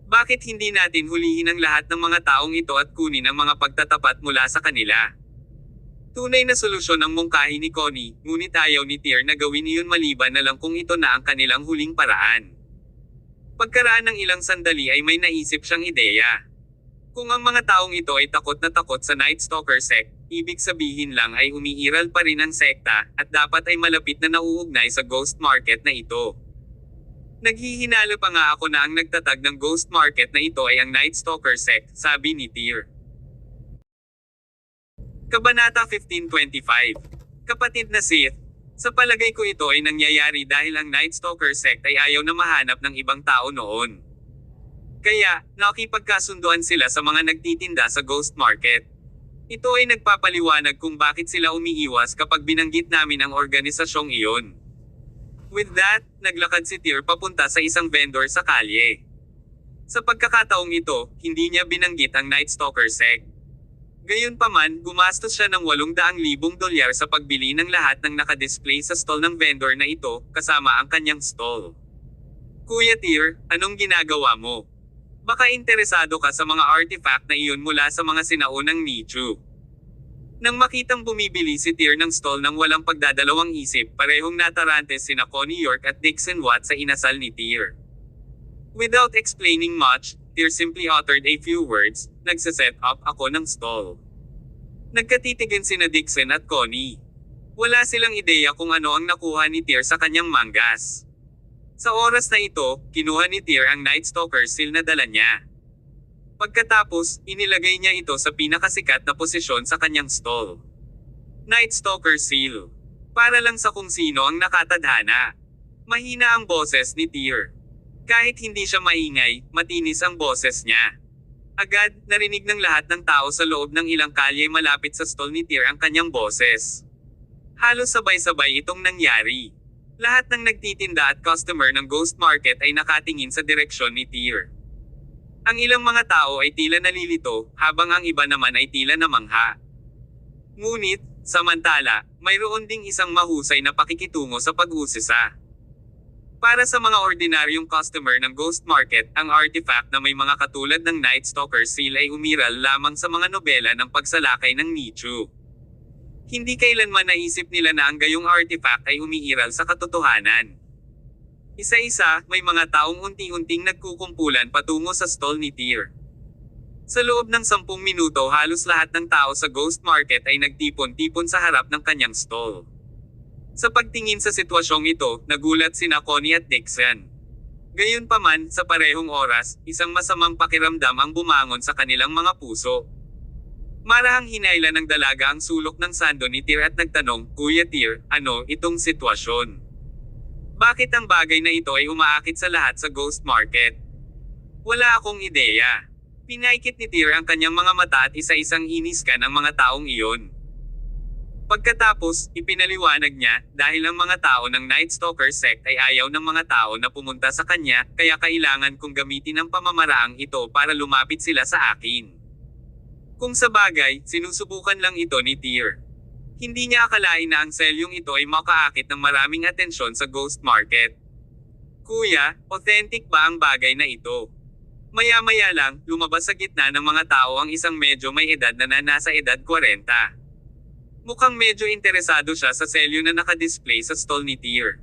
Bakit hindi natin hulihin ang lahat ng mga taong ito at kunin ang mga pagtatapat mula sa kanila? Tunay na solusyon ang mungkahi ni Connie, ngunit ayaw ni Tyr na gawin iyon maliban na lang kung ito na ang kanilang huling paraan. Pagkaraan ng ilang sandali ay may naisip siyang ideya. Kung ang mga taong ito ay takot na takot sa Night Stalker sect, ibig sabihin lang ay umiiral pa rin ang sekta, at dapat ay malapit na nauugnay sa Ghost Market na ito. Naghihinalo pa nga ako na ang nagtatag ng Ghost Market na ito ay ang Night Stalker sect, sabi ni Tyr. Kabanata 1525. Kapatid na Sith. Sa palagay ko ito ay nangyayari dahil ang Night Stalker sect ay ayaw na mahanap ng ibang tao noon. Kaya, nakipagkasunduan sila sa mga nagtitinda sa Ghost Market. Ito ay nagpapaliwanag kung bakit sila umiiwas kapag binanggit namin ang organisasyong iyon. With that, naglakad si Tyr papunta sa isang vendor sa kalye. Sa pagkakataong ito, hindi niya binanggit ang Night Stalker sect. Gayunpaman, gumastos siya ng $800,000 sa pagbili ng lahat ng nakadisplay sa stall ng vendor na ito, kasama ang kanyang stall. Kuya Tyr, anong ginagawa mo? Baka interesado ka sa mga artifact na iyon mula sa mga sinaunang nicho. Nang makitang bumibili si Tyr ng stall ng walang pagdadalawang isip, parehong natarante sina Connie York at Dixon Watt sa inasal ni Tyr. Without explaining much, Tyr simply uttered a few words, "Nagsaset up ako ng stall." Nagkatitigan sina Dixon at Connie. Wala silang ideya kung ano ang nakuha ni Tyr sa kanyang manggas. Sa oras na ito, kinuha ni Tyr ang Night Stalker seal na dala niya. Pagkatapos, inilagay niya ito sa pinakasikat na posisyon sa kanyang stall. Night Stalker seal. Para lang sa kung sino ang nakatadhana. Mahina ang boses ni Tyr. Kahit hindi siya maingay, matinis ang boses niya. Agad, narinig ng lahat ng tao sa loob ng ilang kalye malapit sa stall ni Tyr ang kanyang boses. Halos sabay-sabay itong nangyari. Lahat ng nagtitinda at customer ng Ghost Market ay nakatingin sa direksyon ni Tyr. Ang ilang mga tao ay tila nalilito, habang ang iba naman ay tila namangha. Ngunit, samantala, mayroon ding isang mahusay na pakikitungo sa pag-usisa. Para sa mga ordinaryong customer ng Ghost Market, ang artifact na may mga katulad ng Night Stalker seal ay umiral lamang sa mga nobela ng pagsalakay ng nicho. Hindi kailanman naisip nila na ang gayong artifact ay umiiral sa katotohanan. Isa-isa, may mga taong unti-unting nagkukumpulan patungo sa stall ni Tyr. Sa loob ng 10 minuto halos lahat ng tao sa Ghost Market ay nagtipon-tipon sa harap ng kanyang stall. Sa pagtingin sa sitwasyong ito, nagulat sina Connie at Dixon. Gayunpaman, sa parehong oras, isang masamang pakiramdam ang bumangon sa kanilang mga puso. Marahang hinayla ng dalaga ang sulok ng sando ni Tyr at nagtanong, "Kuya Tyr, ano itong sitwasyon? Bakit ang bagay na ito ay umaakit sa lahat sa Ghost Market?" "Wala akong ideya." Pinaikit ni Tyr ang kanyang mga mata at isa-isang iniskan ang mga taong iyon. Pagkatapos, ipinaliwanag niya, dahil ang mga tao ng Night Stalker sect ay ayaw ng mga tao na pumunta sa kanya, kaya kailangan kong gamitin ang pamamaraang ito para lumapit sila sa akin. Kung sa bagay, sinusubukan lang ito ni Tyr. Hindi niya akalain na ang selyong ito ay makaakit ng maraming atensyon sa Ghost Market. "Kuya, authentic ba ang bagay na ito?" Maya-maya lang, lumabas sa gitna ng mga tao ang isang medyo may edad na nasa edad 40. Mukhang medyo interesado siya sa selyo na nakadisplay sa stall ni Tyr.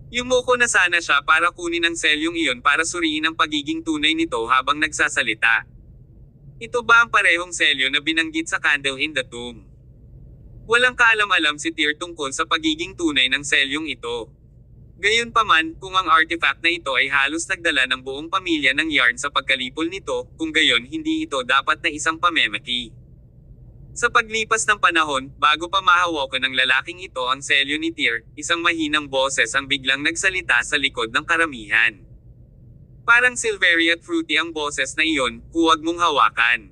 Yumuko na sana siya para kunin ang selyong iyon para suriin ang pagiging tunay nito habang nagsasalita. Ito ba ang parehong selyo na binanggit sa Candle in the Tomb? Walang kaalam-alam si Tyr tungkol sa pagiging tunay ng selyong ito. Gayunpaman, kung ang artifact na ito ay halos nagdala ng buong pamilya ng Yarn sa pagkalipol nito, kung gayon hindi ito dapat na isang pamemeki. Sa paglipas ng panahon, bago pa mahawakan ng lalaking ito ang selyo ni Tyr, isang mahinang boses ang biglang nagsalita sa likod ng karamihan. Parang silvery at fruity ang boses na iyon, huwag mong hawakan.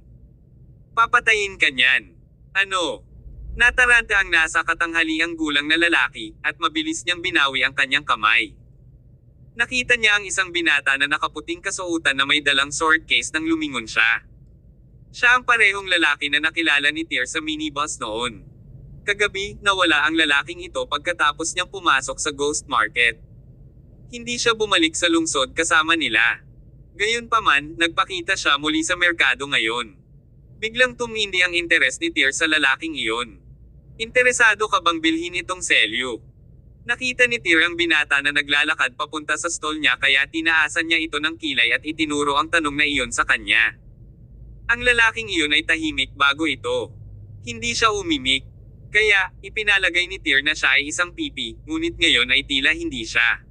Papatayin ka niyan. Ano? Nataranta ang nasa katanghaliang gulang na lalaki, at mabilis niyang binawi ang kanyang kamay. Nakita niya ang isang binata na nakaputing kasuotan na may dalang sword case nang lumingon siya. Siya ang parehong lalaki na nakilala ni Tyr sa minibus noon. Kagabi, nawala ang lalaking ito pagkatapos niyang pumasok sa Ghost Market. Hindi siya bumalik sa lungsod kasama nila. Gayunpaman, nagpakita siya muli sa merkado ngayon. Biglang tumindi ang interes ni Tyr sa lalaking iyon. Interesado ka bang bilhin itong selyo? Nakita ni Tyr ang binata na naglalakad papunta sa stall niya kaya tinaasan niya ito ng kilay at itinuro ang tanong na iyon sa kanya. Ang lalaking iyon ay tahimik bago ito. Hindi siya umimik. Kaya, ipinalagay ni Tyr na siya ay isang pipi, ngunit ngayon ay tila hindi siya.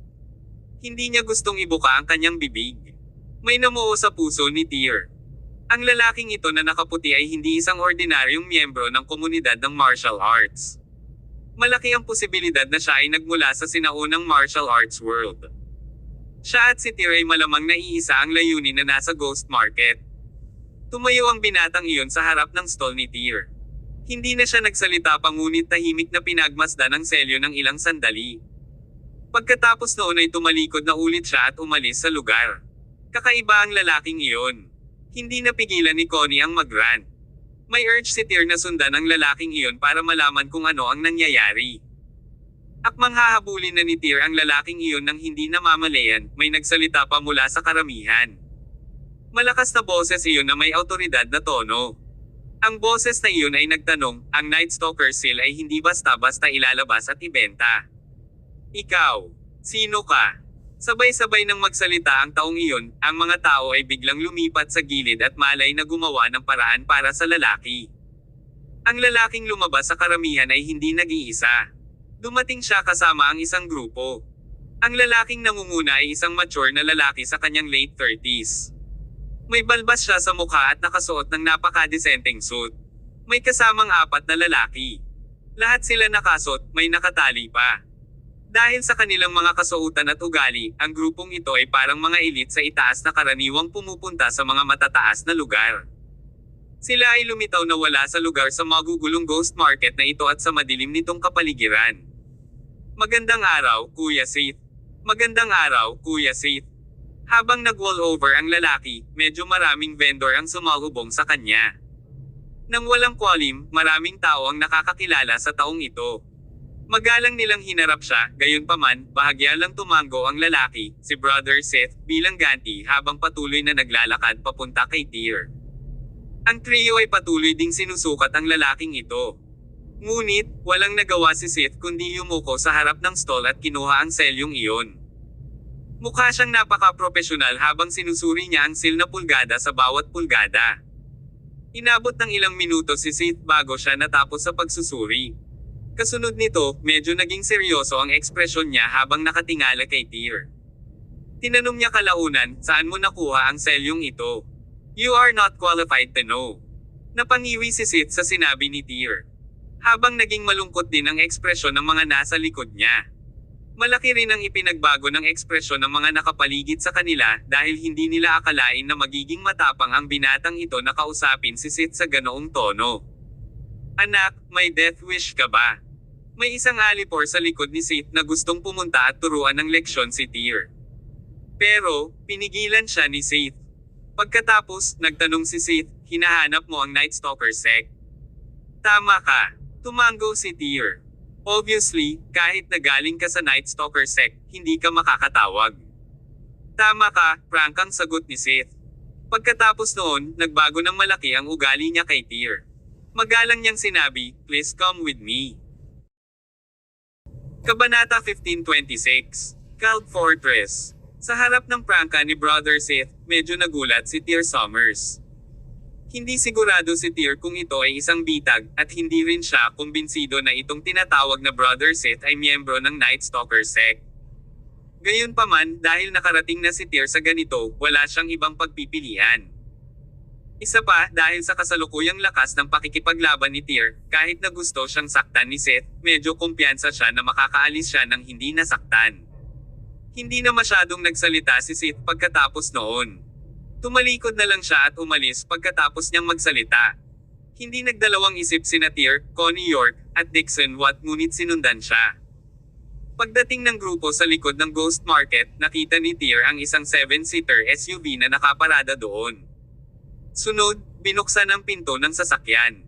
Hindi niya gustong ibuka ang kanyang bibig. May namuo sa puso ni Tyr. Ang lalaking ito na nakaputi ay hindi isang ordinaryong miyembro ng komunidad ng martial arts. Malaki ang posibilidad na siya ay nagmula sa sinaunang martial arts world. Siya at si Tyr ay malamang naiisa ang layunin na nasa Ghost Market. Tumayo ang binatang iyon sa harap ng stall ni Tyr. Hindi na siya nagsalita pa ngunit tahimik na pinagmasdan ang selyo ng ilang sandali. Pagkatapos noon ay tumalikod na ulit siya at umalis sa lugar. Kakaiba ang lalaking iyon. Hindi napigilan ni Connie ang mag-rant. May urge si Tyr na sundan ang lalaking iyon para malaman kung ano ang nangyayari. Akmang hahabulin na ni Tyr ang lalaking iyon nang hindi namamalayan, may nagsalita pa mula sa karamihan. Malakas na boses iyon na may autoridad na tono. Ang boses na iyon ay nagtanong, ang Night Stalker seal ay hindi basta-basta ilalabas at ibenta. Ikaw, sino ka? Sabay-sabay nang magsalita ang taong iyon, ang mga tao ay biglang lumipat sa gilid at malay na gumawa ng paraan para sa lalaki. Ang lalaking lumabas sa karamihan ay hindi nag-iisa. Dumating siya kasama ang isang grupo. Ang lalaking nangunguna ay isang mature na lalaki sa kanyang late 30s. May balbas siya sa mukha at nakasuot ng napakadesenteng suit. May kasamang 4 na lalaki. Lahat sila nakasuot, may nakatali pa. Dahil sa kanilang mga kasuotan at ugali, ang grupong ito ay parang mga elite sa itaas na karaniwang pumupunta sa mga matataas na lugar. Sila ay lumitaw na wala sa lugar sa magugulong Ghost Market na ito at sa madilim nitong kapaligiran. Magandang araw, Kuya Sith. Magandang araw, Kuya Sith. Habang nag-wall over ang lalaki, medyo maraming vendor ang sumalubong sa kanya. Nang walang kwalim, maraming tao ang nakakakilala sa taong ito. Magalang nilang hinarap siya, gayunpaman, bahagya lang tumango ang lalaki, si Brother Seth, bilang ganti habang patuloy na naglalakad papunta kay Tyr. Ang trio ay patuloy ding sinusukat ang lalaking ito. Ngunit, walang nagawa si Seth kundi yumuko sa harap ng stall at kinuha ang selyong iyon. Mukha siyang napaka-profesional habang sinusuri niya ang seal na pulgada sa bawat pulgada. Inabot ng ilang minuto si Seth bago siya natapos sa pagsusuri. Kasunod nito, medyo naging seryoso ang ekspresyon niya habang nakatingala kay Tyr. Tinanong niya kalaunan, saan mo nakuha ang selyong ito? You are not qualified to know. Napangiwi si Sith sa sinabi ni Tyr. Habang naging malungkot din ang ekspresyon ng mga nasa likod niya. Malaki rin ang ipinagbago ng ekspresyon ng mga nakapaligid sa kanila dahil hindi nila akalain na magiging matapang ang binatang ito na kausapin si Sith sa ganoong tono. Anak, may death wish ka ba? May isang alipor sa likod ni Sith na gustong pumunta at turuan ng leksyon si Tyr. Pero, pinigilan siya ni Sith. Pagkatapos, nagtanong si Sith, hinahanap mo ang Night Stalker sect. Tama ka. Tumango si Tyr. Obviously, kahit nagaling ka sa Night Stalker sect, hindi ka makakatawag. Tama ka, prangkang sagot ni Sith. Pagkatapos noon, nagbago ng malaki ang ugali niya kay Tyr. Magalang niyang sinabi, please come with me. Kabanata 1526, Cloud Fortress. Sa harap ng prangka ni Brother Sith, medyo nagulat si Tyr Summers. Hindi sigurado si Tyr kung ito ay isang bitag, at hindi rin siya kumbinsido na itong tinatawag na Brother Sith ay miyembro ng Night Stalker sect. Gayunpaman, dahil nakarating na si Tyr sa ganito, wala siyang ibang pagpipilian. Isa pa, dahil sa kasalukuyang lakas ng pakikipaglaban ni Tyr, kahit na gusto siyang saktan ni Sith, medyo kumpiyansa siya na makakaalis siya ng hindi nasaktan. Hindi na masyadong nagsalita si Sith pagkatapos noon. Tumalikod na lang siya at umalis pagkatapos niyang magsalita. Hindi nagdalawang isip sina Tyr, Connie York, at Dixon Watt ngunit sinundan siya. Pagdating ng grupo sa likod ng Ghost Market, nakita ni Tyr ang isang 7-seater SUV na nakaparada doon. Sunod, binuksan ang pinto ng sasakyan.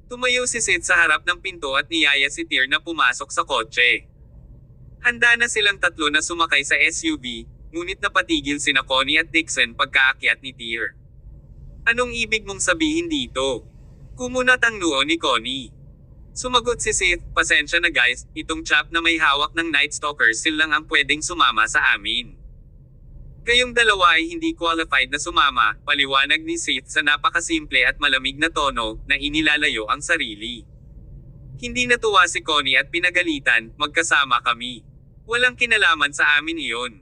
Tumayo si Sith sa harap ng pinto at niyaya si Tyr na pumasok sa kotse. Handa na silang tatlo na sumakay sa SUV, ngunit napatigil sina Connie at Dixon pagkaakyat ni Tyr. Anong ibig mong sabihin dito? Kumunat ang noo ni Connie. Sumagot si Sith, pasensya na guys, itong chap na may hawak ng Night Stalker lang ang pwedeng sumama sa amin. Kayong dalawa ay hindi qualified na sumama, paliwanag ni Sith sa napakasimple at malamig na tono, na inilalayo ang sarili. Hindi natuwa si Connie at pinagalitan, magkasama kami. Walang kinalaman sa amin iyon.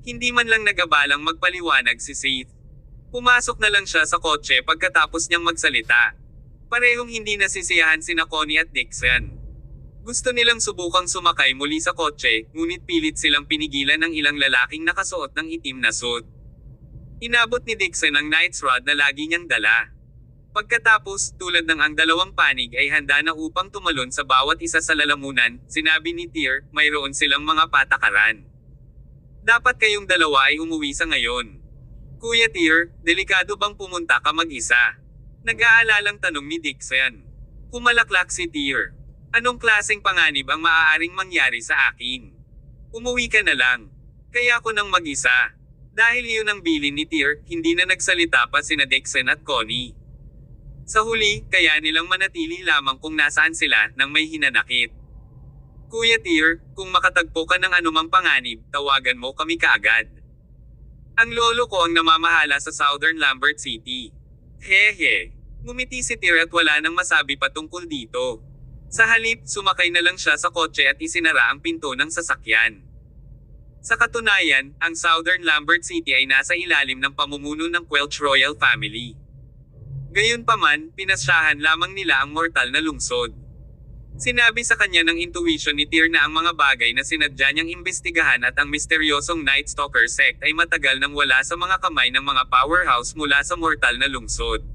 Hindi man lang nag-abalang magpaliwanag si Sith. Pumasok na lang siya sa kotse pagkatapos niyang magsalita. Parehong hindi nasisiyahan sina Connie at Dixon. Gusto nilang subukang sumakay muli sa kotse, ngunit pilit silang pinigilan ng ilang lalaking nakasuot ng itim na suit. Inabot ni Dixon ang Knight's Rod na lagi niyang dala. Pagkatapos, tulad ng ang dalawang panig ay handa na upang tumalon sa bawat isa sa lalamunan, sinabi ni Tyr, mayroon silang mga patakaran. Dapat kayong dalawa ay umuwi sa ngayon. Kuya Tyr, delikado bang pumunta ka mag-isa? Nag-aalalang tanong ni Dixon. Kumalaklak si Tyr. Anong klaseng panganib ang maaaring mangyari sa akin? Umuwi ka na lang. Kaya ako nang mag-isa. Dahil iyon ang bilin ni Tyr, hindi na nagsalita pa sina Dixon at Connie. Sa huli, kaya nilang manatili lamang kung nasaan sila nang may hinanakit. Kuya Tyr, kung makatagpo ka ng anumang panganib, tawagan mo kami kaagad. Ang lolo ko ang namamahala sa Southern Lambert City. Hehe. Ngumiti si Tyr at wala nang masabi pa tungkol dito. Sa halip, sumakay na lang siya sa kotse at isinara ang pinto ng sasakyan. Sa katunayan, ang Southern Lambert City ay nasa ilalim ng pamumuno ng Quelch Royal Family. Gayunpaman, pinasyahan lamang nila ang mortal na lungsod. Sinabi sa kanya ng intuition ni Tyr na ang mga bagay na sinadya niyang imbestigahan at ang misteryosong Night Stalker sect ay matagal nang wala sa mga kamay ng mga powerhouse mula sa mortal na lungsod.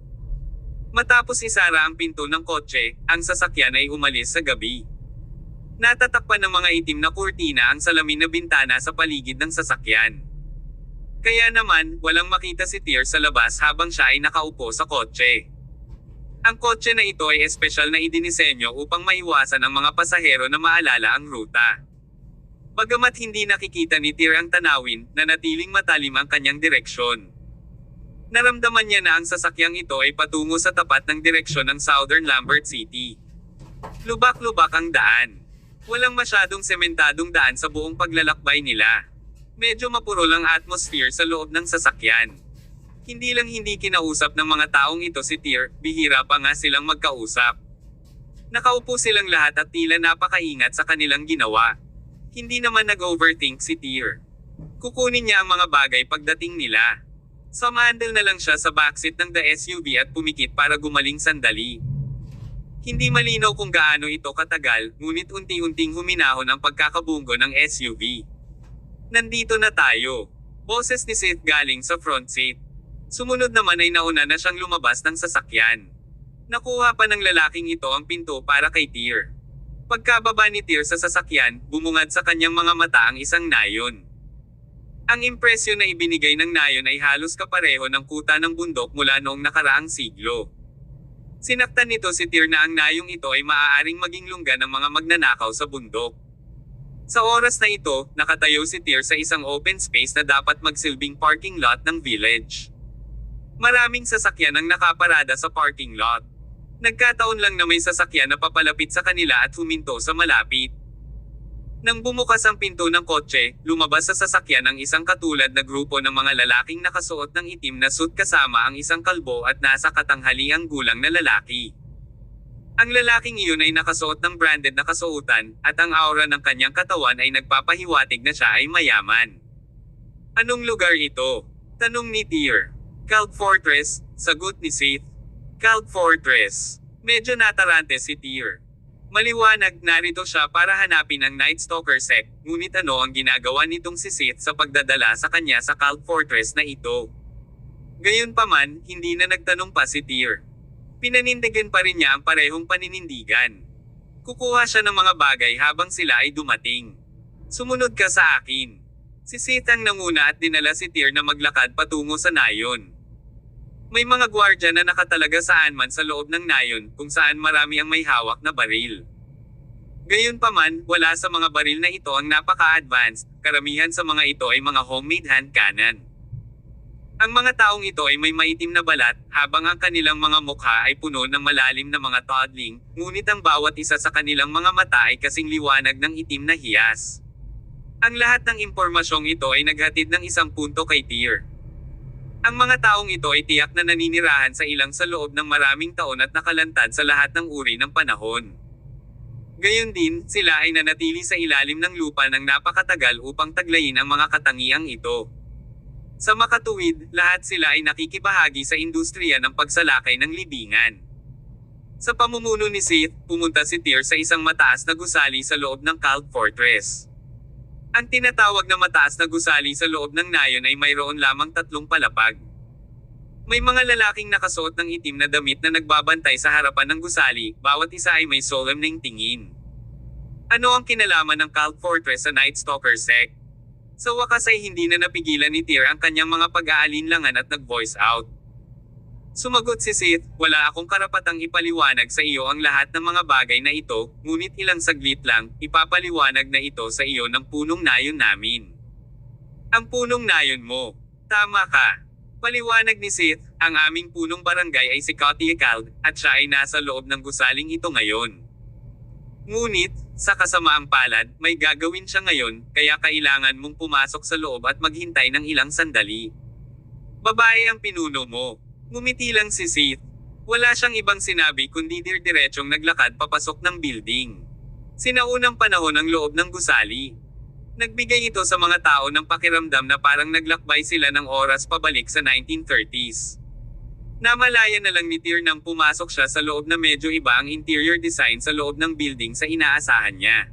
Matapos isara ang pinto ng kotse, ang sasakyan ay umalis sa gabi. Natatakpan ng mga itim na kurtina ang salamin na bintana sa paligid ng sasakyan. Kaya naman, walang makita si Tyr sa labas habang siya ay nakaupo sa kotse. Ang kotse na ito ay espesyal na idinisenyo upang maiwasan ang mga pasahero na maalala ang ruta. Bagamat hindi nakikita ni Tyr ang tanawin, nanatiling matalim ang kanyang direksyon. Naramdaman niya na ang sasakyang ito ay patungo sa tapat ng direksyon ng Southern Lambert City. Lubak-lubak ang daan. Walang masyadong sementadong daan sa buong paglalakbay nila. Medyo mapurol ang atmosphere sa loob ng sasakyan. Hindi lang hindi kinausap ng mga taong ito si Tyr, bihira pa nga silang magkausap. Nakaupo silang lahat at tila napakaingat sa kanilang ginawa. Hindi naman nag-overthink si Tyr. Kukunin niya ang mga bagay pagdating nila. Sumandal na lang siya sa backseat ng the SUV at pumikit para gumaling sandali. Hindi malinaw kung gaano ito katagal, ngunit unti-unting huminahon ang pagkakabunggo ng SUV. Nandito na tayo. Boses ni Sith galing sa front seat. Sumunod naman ay nauna na siyang lumabas ng sasakyan. Nakuha pa ng lalaking ito ang pinto para kay Tyr. Pagkababa ni Tyr sa sasakyan, bumungad sa kanyang mga mata ang isang nayon. Ang impresyon na ibinigay ng nayon ay halos kapareho ng kuta ng bundok mula noong nakaraang siglo. Sinaktan nito si Tyr na ang nayong ito ay maaaring maging lungga ng mga magnanakaw sa bundok. Sa oras na ito, nakatayo si Tyr sa isang open space na dapat magsilbing parking lot ng village. Maraming sasakyan ang nakaparada sa parking lot. Nagkataon lang na may sasakyan na papalapit sa kanila at huminto sa malapit. Nang bumukas ang pinto ng kotse, lumabas sa sasakyan ang isang katulad na grupo ng mga lalaking nakasuot ng itim na suit kasama ang isang kalbo at nasa katanghaliang gulang na lalaki. Ang lalaking iyon ay nakasuot ng branded na kasuotan, at ang aura ng kanyang katawan ay nagpapahiwatig na siya ay mayaman. Anong lugar ito? Tanong ni Tyr. Cloud Fortress, sagot ni Sith. Cloud Fortress. Medyo natarante si Tyr. Maliwanag, narito siya para hanapin ang Night Stalker sect, ngunit ano ang ginagawa nitong si Sith sa pagdadala sa kanya sa Cloud Fortress na ito? Gayunpaman, hindi na nagtanong pa si Tyr. Pinanindigan pa rin niya ang parehong paninindigan. Kukuha siya ng mga bagay habang sila ay dumating. Sumunod ka sa akin. Si Sith ang nanguna at dinala si Tyr na maglakad patungo sa nayon. May mga gwardya na nakatalaga saan man sa loob ng nayon, kung saan marami ang may hawak na baril. Gayunpaman, wala sa mga baril na ito ang napaka-advanced, karamihan sa mga ito ay mga homemade hand cannon. Ang mga taong ito ay may maitim na balat, habang ang kanilang mga mukha ay puno ng malalim na mga toddling, ngunit ang bawat isa sa kanilang mga mata ay kasing liwanag ng itim na hiyas. Ang lahat ng impormasyong ito ay naghatid ng isang punto kay Tyr. Ang mga taong ito ay tiyak na naninirahan sa ilang sa loob ng maraming taon at nakalantad sa lahat ng uri ng panahon. Gayon din, sila ay nanatili sa ilalim ng lupa ng napakatagal upang taglayin ang mga katangiang ito. Sa makatuwid, lahat sila ay nakikibahagi sa industriya ng pagsalakay ng libingan. Sa pamumuno ni Sith, pumunta si Tyr sa isang mataas na gusali sa loob ng Cloud Fortress. Ang tinatawag na mataas na gusali sa loob ng nayon ay mayroon lamang 3 palapag. May mga lalaking nakasuot ng itim na damit na nagbabantay sa harapan ng gusali, bawat isa ay may solemneng tingin. Ano ang kinalaman ng Cloud Fortress sa Night Stalker sect? Sa wakas ay hindi na napigilan ni Tyr ang kanyang mga pag-aalinlangan at nag-voice out. Sumagot si Sith, wala akong karapatang ipaliwanag sa iyo ang lahat ng mga bagay na ito, ngunit ilang saglit lang, ipapaliwanag na ito sa iyo ng punong nayon namin. Ang punong nayon mo. Tama ka. Paliwanag ni Sith, ang aming punong barangay ay si Kotyakald, at siya ay nasa loob ng gusaling ito ngayon. Ngunit, sa kasamaang palad, may gagawin siya ngayon, kaya kailangan mong pumasok sa loob at maghintay ng ilang sandali. Babae ang pinuno mo. Ngumiti lang si Sith. Wala siyang ibang sinabi kundi dirdiretsong naglakad papasok ng building. Sinaunang panahon ang loob ng gusali. Nagbigay ito sa mga tao ng pakiramdam na parang naglakbay sila ng oras pabalik sa 1930s. Namalaya na lang ni Tyr nang pumasok siya sa loob na medyo iba ang interior design sa loob ng building sa inaasahan niya.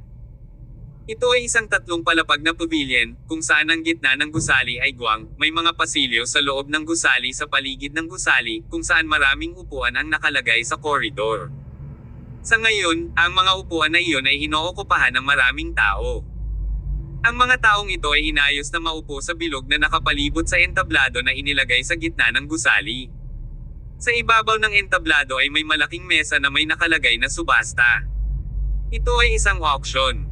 Ito ay isang 3 palapag na pavilion, kung saan ang gitna ng gusali ay guwang, may mga pasilyo sa loob ng gusali sa paligid ng gusali, kung saan maraming upuan ang nakalagay sa koridor. Sa ngayon, ang mga upuan na iyon ay inookupahan ng maraming tao. Ang mga taong ito ay inayos na maupo sa bilog na nakapalibot sa entablado na inilagay sa gitna ng gusali. Sa ibabaw ng entablado ay may malaking mesa na may nakalagay na subasta. Ito ay isang auction.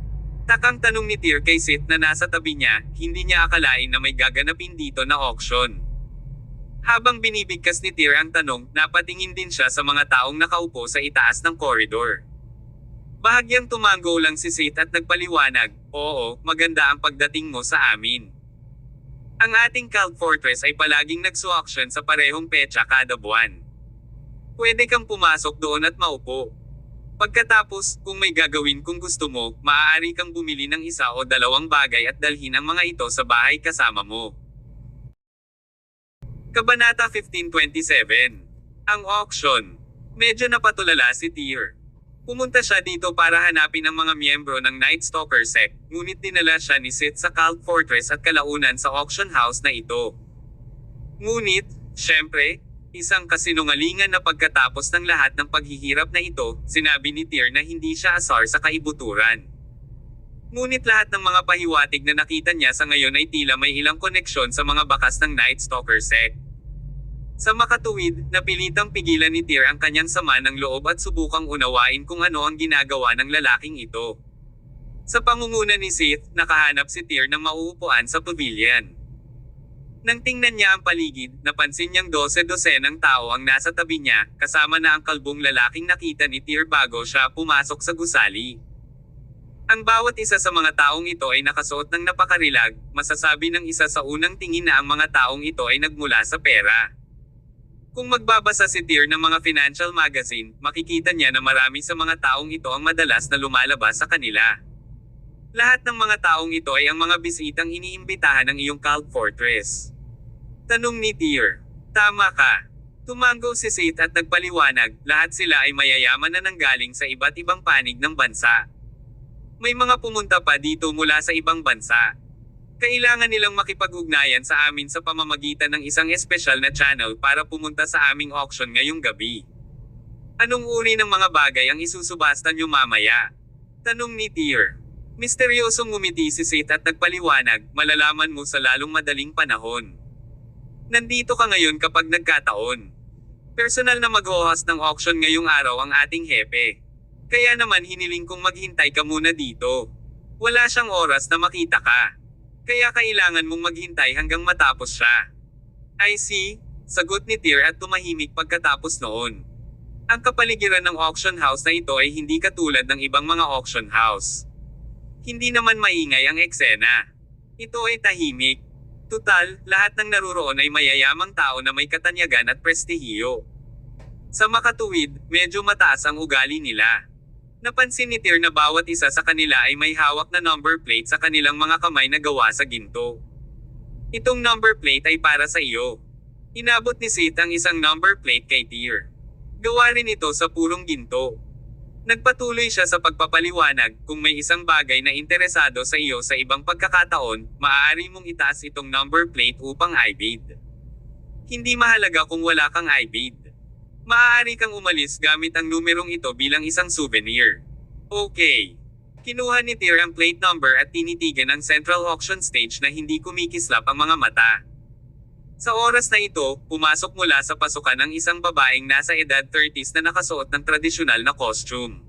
Takang tanong ni Tyr kay Sith na nasa tabi niya, hindi niya akalain na may gaganapin dito na auction. Habang binibigkas ni Tyr ang tanong, napatingin din siya sa mga taong nakaupo sa itaas ng koridor. Bahagyang tumango lang si Sith at nagpaliwanag, oo, maganda ang pagdating mo sa amin. Ang ating Cloud Fortress ay palaging nagsu-auction sa parehong petsa kada buwan. Pwede kang pumasok doon at maupo. Pagkatapos, kung may gagawin kung gusto mo, maaari kang bumili ng 1 o 2 bagay at dalhin ang mga ito sa bahay kasama mo. Kabanata 1527. Ang auction. Medyo napatulala si Tyr. Pumunta siya dito para hanapin ang mga miyembro ng Night Stalker sect, ngunit dinala siya ni Sith sa Cloud Fortress at kalaunan sa auction house na ito. Ngunit, syempre, isang kasinungalingan na pagkatapos ng lahat ng paghihirap na ito, sinabi ni Tyr na hindi siya asar sa kaibuturan. Ngunit lahat ng mga pahiwatig na nakita niya sa ngayon ay tila may ilang koneksyon sa mga bakas ng Night Stalker sect. Sa makatuwid, napilitang pigilan ni Tyr ang kanyang sama ng loob at subukang unawain kung ano ang ginagawa ng lalaking ito. Sa pangunguna ni Sith, nakahanap si Tyr ng mauupuan sa pavilion. Nang tingnan niya ang paligid, napansin niyang 12 ng tao ang nasa tabi niya, kasama na ang kalbong lalaking nakita ni Tyr bago siya pumasok sa gusali. Ang bawat isa sa mga taong ito ay nakasuot ng napakarilag, masasabi ng isa sa unang tingin na ang mga taong ito ay nagmula sa pera. Kung magbabasa si Tyr ng mga financial magazine, makikita niya na marami sa mga taong ito ang madalas na lumalabas sa kanila. Lahat ng mga taong ito ay ang mga bisitang iniimbitahan ng iyong cult fortress. Tanong ni Tyr. Tama ka. Tumango si Seth at nagpaliwanag, lahat sila ay mayayaman na nanggaling sa iba't ibang panig ng bansa. May mga pumunta pa dito mula sa ibang bansa. Kailangan nilang makipag-ugnayan sa amin sa pamamagitan ng isang espesyal na channel para pumunta sa aming auction ngayong gabi. Anong uri ng mga bagay ang isusubasta nyo mamaya? Tanong ni Tyr. Misteryosong ngumiti si Seth at nagpaliwanag, malalaman mo sa lalong madaling panahon. Nandito ka ngayon kapag nagkataon. Personal na mag-host ng auction ngayong araw ang ating hepe. Kaya naman hiniling kong maghintay ka muna dito. Wala siyang oras na makita ka. Kaya kailangan mong maghintay hanggang matapos siya. I see, sagot ni Tyr at tumahimik pagkatapos noon. Ang kapaligiran ng auction house na ito ay hindi katulad ng ibang mga auction house. Hindi naman maingay ang eksena. Ito ay tahimik. Tutal, lahat ng naruroon ay mayayamang tao na may katanyagan at prestihiyo. Sa makatuwid, medyo mataas ang ugali nila. Napansin ni Tyr na bawat isa sa kanila ay may hawak na number plate sa kanilang mga kamay na gawa sa ginto. Itong number plate ay para sa iyo. Inabot ni Seth ang isang number plate kay Tyr. Gawa rin ito sa purong ginto. Nagpatuloy siya sa pagpapaliwanag, kung may isang bagay na interesado sa iyo sa ibang pagkakataon, maaari mong itaas itong number plate upang i-bid. Hindi mahalaga kung wala kang i-bid. Maaari kang umalis gamit ang numerong ito bilang isang souvenir. Okay. Kinuha ni Tyr ang plate number at tinitigan ang central auction stage na hindi kumikislap ang mga mata. Sa oras na ito, pumasok mula sa pasukan ang isang babaeng nasa edad 30s na nakasuot ng tradisyonal na costume.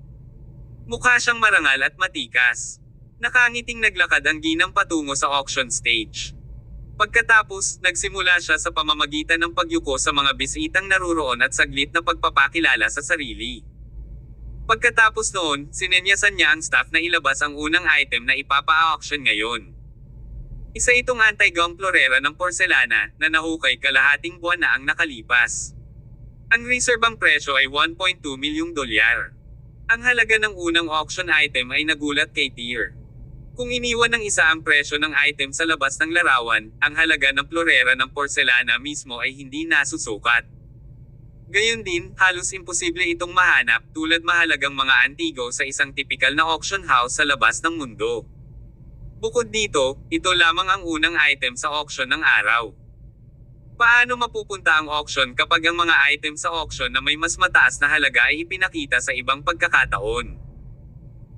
Mukha siyang marangal at matikas. Nakangiting naglakad ang ginang patungo sa auction stage. Pagkatapos, nagsimula siya sa pamamagitan ng pagyuko sa mga bisitang naruroon at saglit na pagpapakilala sa sarili. Pagkatapos noon, sinenyasan niya ang staff na ilabas ang unang item na ipapa-auction ngayon. Isa itong anti-gong florera ng porselana na nahukay kalahating buwan na ang nakalipas. Ang reserbang presyo ay $1.2 milyong. Ang halaga ng unang auction item ay nagulat kay Tyr. Kung iniwan ng isa ang presyo ng item sa labas ng larawan, ang halaga ng florera ng porselana mismo ay hindi nasusukat. Gayon din, halos imposible itong mahanap tulad mahalagang mga antigo sa isang tipikal na auction house sa labas ng mundo. Bukod dito, ito lamang ang unang item sa auction ng araw. Paano mapupunta ang auction kapag ang mga item sa auction na may mas mataas na halaga ay ipinakita sa ibang pagkakataon?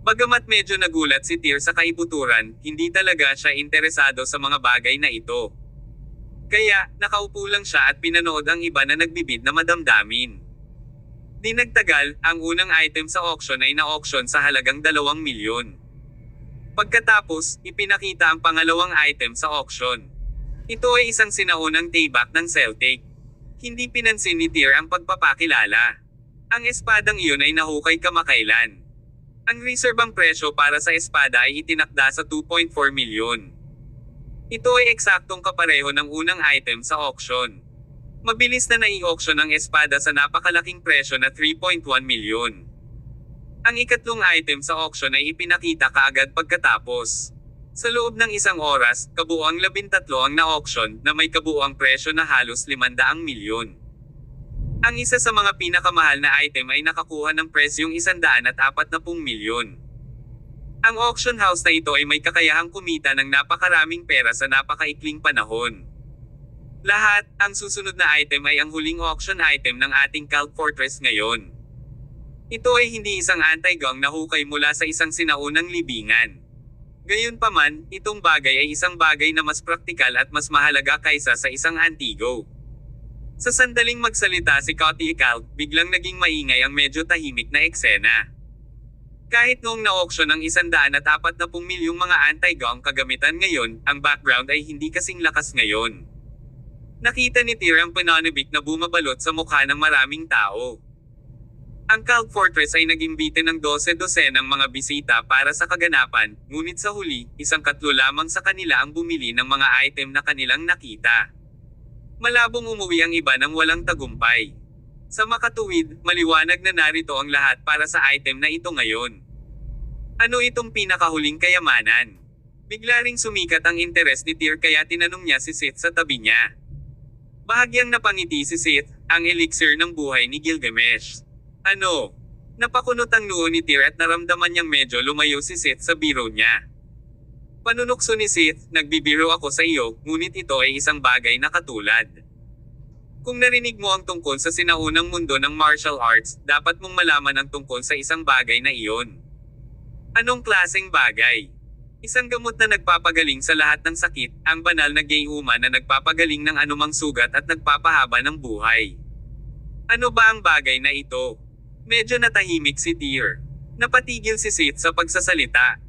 Bagamat medyo nagulat si Tyr sa kaibuturan, hindi talaga siya interesado sa mga bagay na ito. Kaya, nakaupo lang siya at pinanood ang iba na nagbibid na madamdamin. Di nagtagal, ang unang item sa auction ay na-auction sa halagang 2 milyon. Pagkatapos, ipinakita ang pangalawang item sa auction. Ito ay isang sinaunang tayback ng Celtic. Hindi pinansin ni Tyr ang pagpapakilala. Ang espadang iyon ay nahukay kamakailan. Ang reserbang presyo para sa espada ay itinakda sa 2.4 milyon. Ito ay eksaktong kapareho ng unang item sa auction. Mabilis na nai-auction ang espada sa napakalaking presyo na 3.1 milyon. Ang ikatlong item sa auction ay ipinakita kaagad pagkatapos. Sa loob ng isang oras, kabuuang 13 ang na-auction na may kabuuang presyo na halos 500 milyon. Ang isa sa mga pinakamahal na item ay nakakuha ng presyong 140 milyon. Ang auction house na ito ay may kakayahang kumita ng napakaraming pera sa napakaikling panahon. Lahat, ang susunod na item ay ang huling auction item ng ating Cult Fortress ngayon. Ito ay hindi isang anti-gong na hukay mula sa isang sinaunang libingan. Gayunpaman, itong bagay ay isang bagay na mas praktikal at mas mahalaga kaysa sa isang antigo. Sa sandaling magsalita si Cotty Cult, biglang naging maingay ang medyo tahimik na eksena. Kahit noong na-auction ang 140 milyong mga anti-gong kagamitan ngayon, ang background ay hindi kasing lakas ngayon. Nakita ni Tyr ang pananabik na bumabalot sa mukha ng maraming tao. Ang Cloud Fortress ay nag-imbite ng 12 ng mga bisita para sa kaganapan, ngunit sa huli, isang katlo lamang sa kanila ang bumili ng mga item na kanilang nakita. Malabong umuwi ang iba ng walang tagumpay. Sa makatuwid, maliwanag na narito ang lahat para sa item na ito ngayon. Ano itong pinakahuling kayamanan? Bigla ring sumikat ang interes ni Tyr kaya tinanong niya si Sith sa tabi niya. Bahagyang napangiti si Sith, ang elixir ng buhay ni Gilgamesh. Ano? Napakunot ang noo ni Tyr at naramdaman niyang medyo lumayo si Sith sa biro niya. Panunukso ni Sith, nagbibiro ako sa iyo, ngunit ito ay isang bagay na katulad. Kung narinig mo ang tungkol sa sinaunang mundo ng martial arts, dapat mong malaman ang tungkol sa isang bagay na iyon. Anong klaseng bagay? Isang gamot na nagpapagaling sa lahat ng sakit, ang banal na gayuma na nagpapagaling ng anumang sugat at nagpapahaba ng buhay. Ano ba ang bagay na ito? Medyo natahimik si Tyr. Napatigil si Sith sa pagsasalita.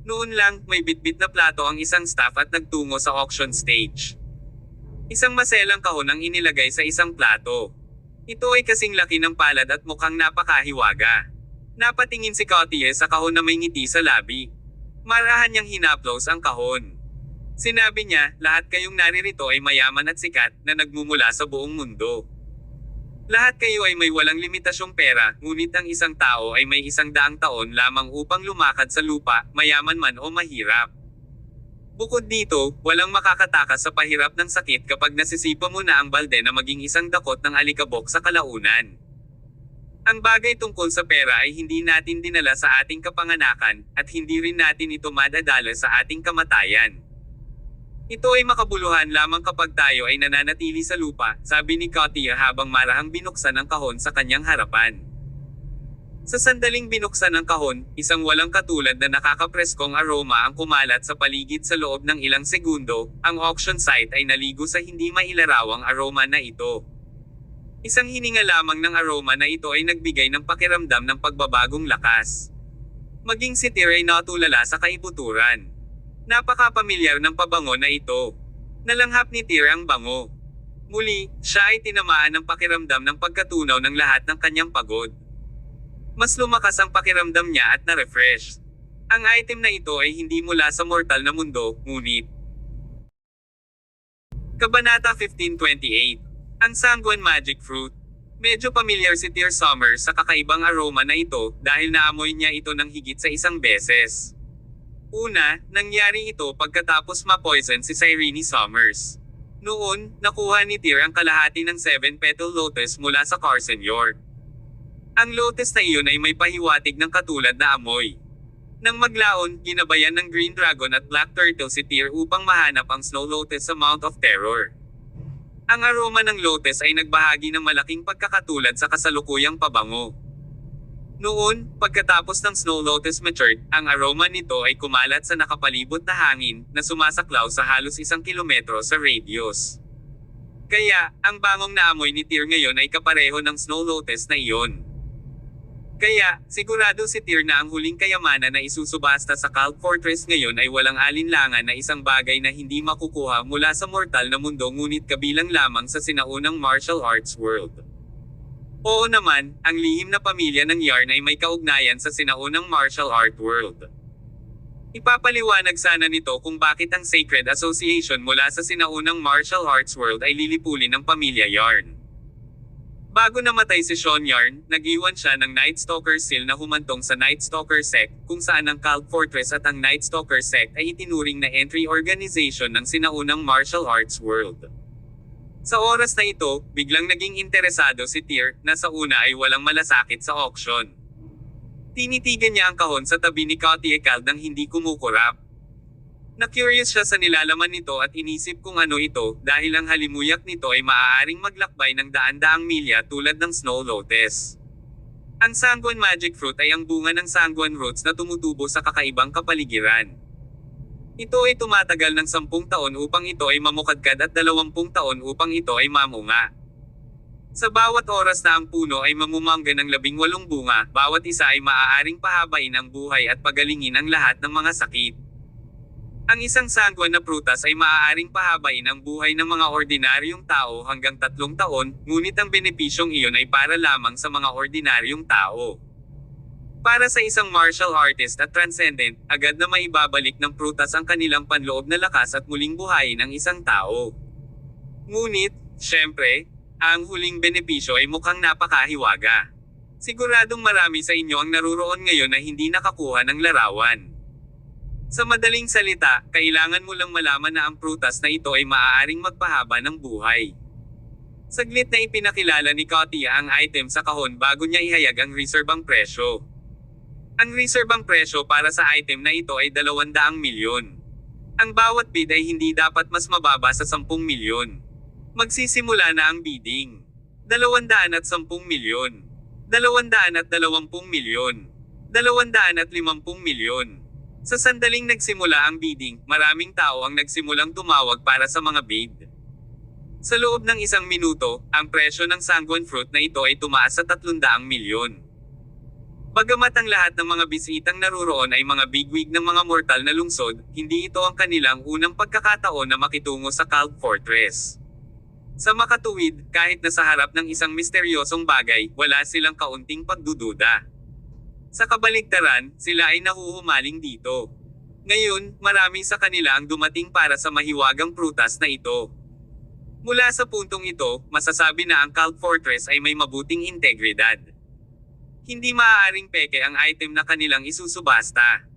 Noon lang, may bitbit na plato ang isang staff at nagtungo sa auction stage. Isang maselang kahon ang inilagay sa isang plato. Ito ay kasing laki ng palad at mukhang napakahiwaga. Napatingin si Katie sa kahon na may ngiti sa labi. Marahan niyang hinaplos ang kahon. Sinabi niya, lahat kayong naririto ay mayaman at sikat na nagmumula sa buong mundo. Lahat kayo ay may walang limitasyong pera, ngunit ang isang tao ay may 100 taon lamang upang lumakad sa lupa, mayaman man o mahirap. Bukod dito, walang makakatakas sa pahirap ng sakit kapag nasisipa mo na ang balde na maging isang dakot ng alikabok sa kalaunan. Ang bagay tungkol sa pera ay hindi natin dinala sa ating kapanganakan, at hindi rin natin ito madadala sa ating kamatayan. Ito ay makabuluhan lamang kapag tayo ay nananatili sa lupa, sabi ni Katia habang marahang binuksan ang kahon sa kanyang harapan. Sa sandaling binuksan ang kahon, isang walang katulad na nakakapreskong aroma ang kumalat sa paligid sa loob ng ilang segundo, ang auction site ay naligo sa hindi mailarawang aroma na ito. Isang hininga lamang ng aroma na ito ay nagbigay ng pakiramdam ng pagbabagong lakas. Maging si Tyr ay natulala sa kaibuturan. Napaka-pamilyar ng pabango na ito. Nalanghap ni Tyr ang bango. Muli, siya ay tinamaan ng pakiramdam ng pagkatunaw ng lahat ng kanyang pagod. Mas lumakas ang pakiramdam niya at na-refresh. Ang item na ito ay hindi mula sa mortal na mundo, ngunit. Kabanata 1528. Ang Sanguine Magic Fruit. Medyo pamilyar si Tyr Summers sa kakaibang aroma na ito dahil naamoy niya ito ng higit sa isang beses. Una, nangyari ito pagkatapos ma-poison si Cyrene Summers. Noon, nakuha ni Tyr ang kalahati ng 7-petal lotus mula sa Carson York. Ang lotus na iyon ay may pahiwatig ng katulad na amoy. Nang maglaon, ginabayan ng Green Dragon at Black Turtle si Tyr upang mahanap ang Snow Lotus sa Mount of Terror. Ang aroma ng lotus ay nagbahagi ng malaking pagkakatulad sa kasalukuyang pabango. Noon, pagkatapos ng Snow Lotus matured, ang aroma nito ay kumalat sa nakapalibot na hangin, na sumasaklaw sa halos 1 kilometro sa radius. Kaya, ang bangong naamoy ni Tyr ngayon ay kapareho ng Snow Lotus na iyon. Kaya, sigurado si Tyr na ang huling kayamanan na isusubasta sa Cloud Fortress ngayon ay walang alinlangan na isang bagay na hindi makukuha mula sa mortal na mundo ngunit kabilang lamang sa sinaunang martial arts world. Oo naman, ang lihim na pamilya ng Yarn ay may kaugnayan sa sinaunang martial art world. Ipapaliwanag sana nito kung bakit ang Sacred Association mula sa sinaunang martial arts world ay lilipulin ng pamilya Yarn. Bago namatay si Sean Yarn, nag-iwan siya ng Night Stalker seal na humantong sa Night Stalker sect, kung saan ang Cloud Fortress at ang Night Stalker sect ay itinuring na entry organization ng sinaunang martial arts world. Sa oras na ito, biglang naging interesado si Tyr, na sa una ay walang malasakit sa auction. Tinitigan niya ang kahon sa tabi ni Katie nang hindi kumukurap. Na-curious siya sa nilalaman nito at inisip kung ano ito, dahil ang halimuyak nito ay maaaring maglakbay ng daan-daang milya tulad ng Snow Lotus. Ang Sanguine Magic Fruit ay ang bunga ng sanguine roots na tumutubo sa kakaibang kapaligiran. Ito ay tumatagal ng 10 taon upang ito ay mamukadkad at 20 taon upang ito ay mamunga. Sa bawat oras na ang puno ay mamumangga ng 18 bunga, bawat isa ay maaaring pahabain ang buhay at pagalingin ang lahat ng mga sakit. Ang isang sangguan na prutas ay maaaring pahabain ang buhay ng mga ordinaryong tao hanggang 3 taon, ngunit ang benepisyong iyon ay para lamang sa mga ordinaryong tao. Para sa isang martial artist at transcendent, agad na maibabalik ng prutas ang kanilang panloob na lakas at muling buhayin ang isang tao. Ngunit, syempre, ang huling benepisyo ay mukhang napakahiwaga. Siguradong marami sa inyo ang naruroon ngayon na hindi nakakuha ng larawan. Sa madaling salita, kailangan mo lang malaman na ang prutas na ito ay maaaring magpahaba ng buhay. Saglit na ipinakilala ni Katia ang item sa kahon bago niya ihayag ang reserbang presyo. Ang reserbang presyo para sa item na ito ay 200 milyon. Ang bawat bid ay hindi dapat mas mababa sa 10 milyon. Magsisimula na ang bidding. 210 milyon. 220 milyon. 250 milyon. Sa sandaling nagsimula ang bidding, maraming tao ang nagsimulang tumawag para sa mga bid. Sa loob ng 1 minuto, ang presyo ng sanguine fruit na ito ay tumaas sa 300 milyon. Bagamat ang lahat ng mga bisitang naruroon ay mga bigwig ng mga mortal na lungsod, hindi ito ang kanilang unang pagkakataon na makitungo sa Cloud Fortress. Sa makatuwid, kahit nasa harap ng isang misteryosong bagay, wala silang kaunting pagdududa. Sa kabaligtaran, sila ay nahuhumaling dito. Ngayon, marami sa kanila ang dumating para sa mahiwagang prutas na ito. Mula sa puntong ito, masasabi na ang Cloud Fortress ay may mabuting integridad. Hindi maaaring peke ang item na kanilang isusubasta.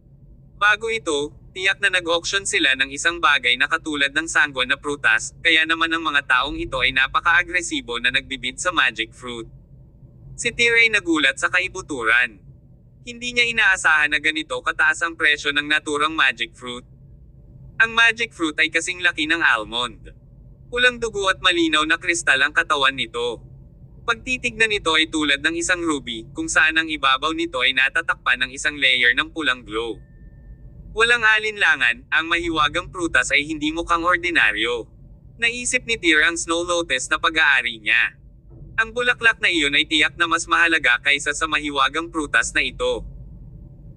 Bago ito, tiyak na nag-auction sila ng isang bagay na katulad ng sanguine na prutas, kaya naman ang mga taong ito ay napaka-agresibo na nagbibid sa magic fruit. Si Tyr ay nagulat sa kaibuturan. Hindi niya inaasahan na ganito kataas ang presyo ng naturang magic fruit. Ang magic fruit ay kasing laki ng almond. Pulang dugo at malinaw na kristal ang katawan nito. Pagtitignan nito ay tulad ng isang ruby, kung saan ang ibabaw nito ay natatakpan ng isang layer ng pulang glow. Walang alinlangan, ang mahiwagang prutas ay hindi mukhang ordinaryo. Naisip ni Tyr ang snow lotus na pag-aari niya. Ang bulaklak na iyon ay tiyak na mas mahalaga kaysa sa mahiwagang prutas na ito.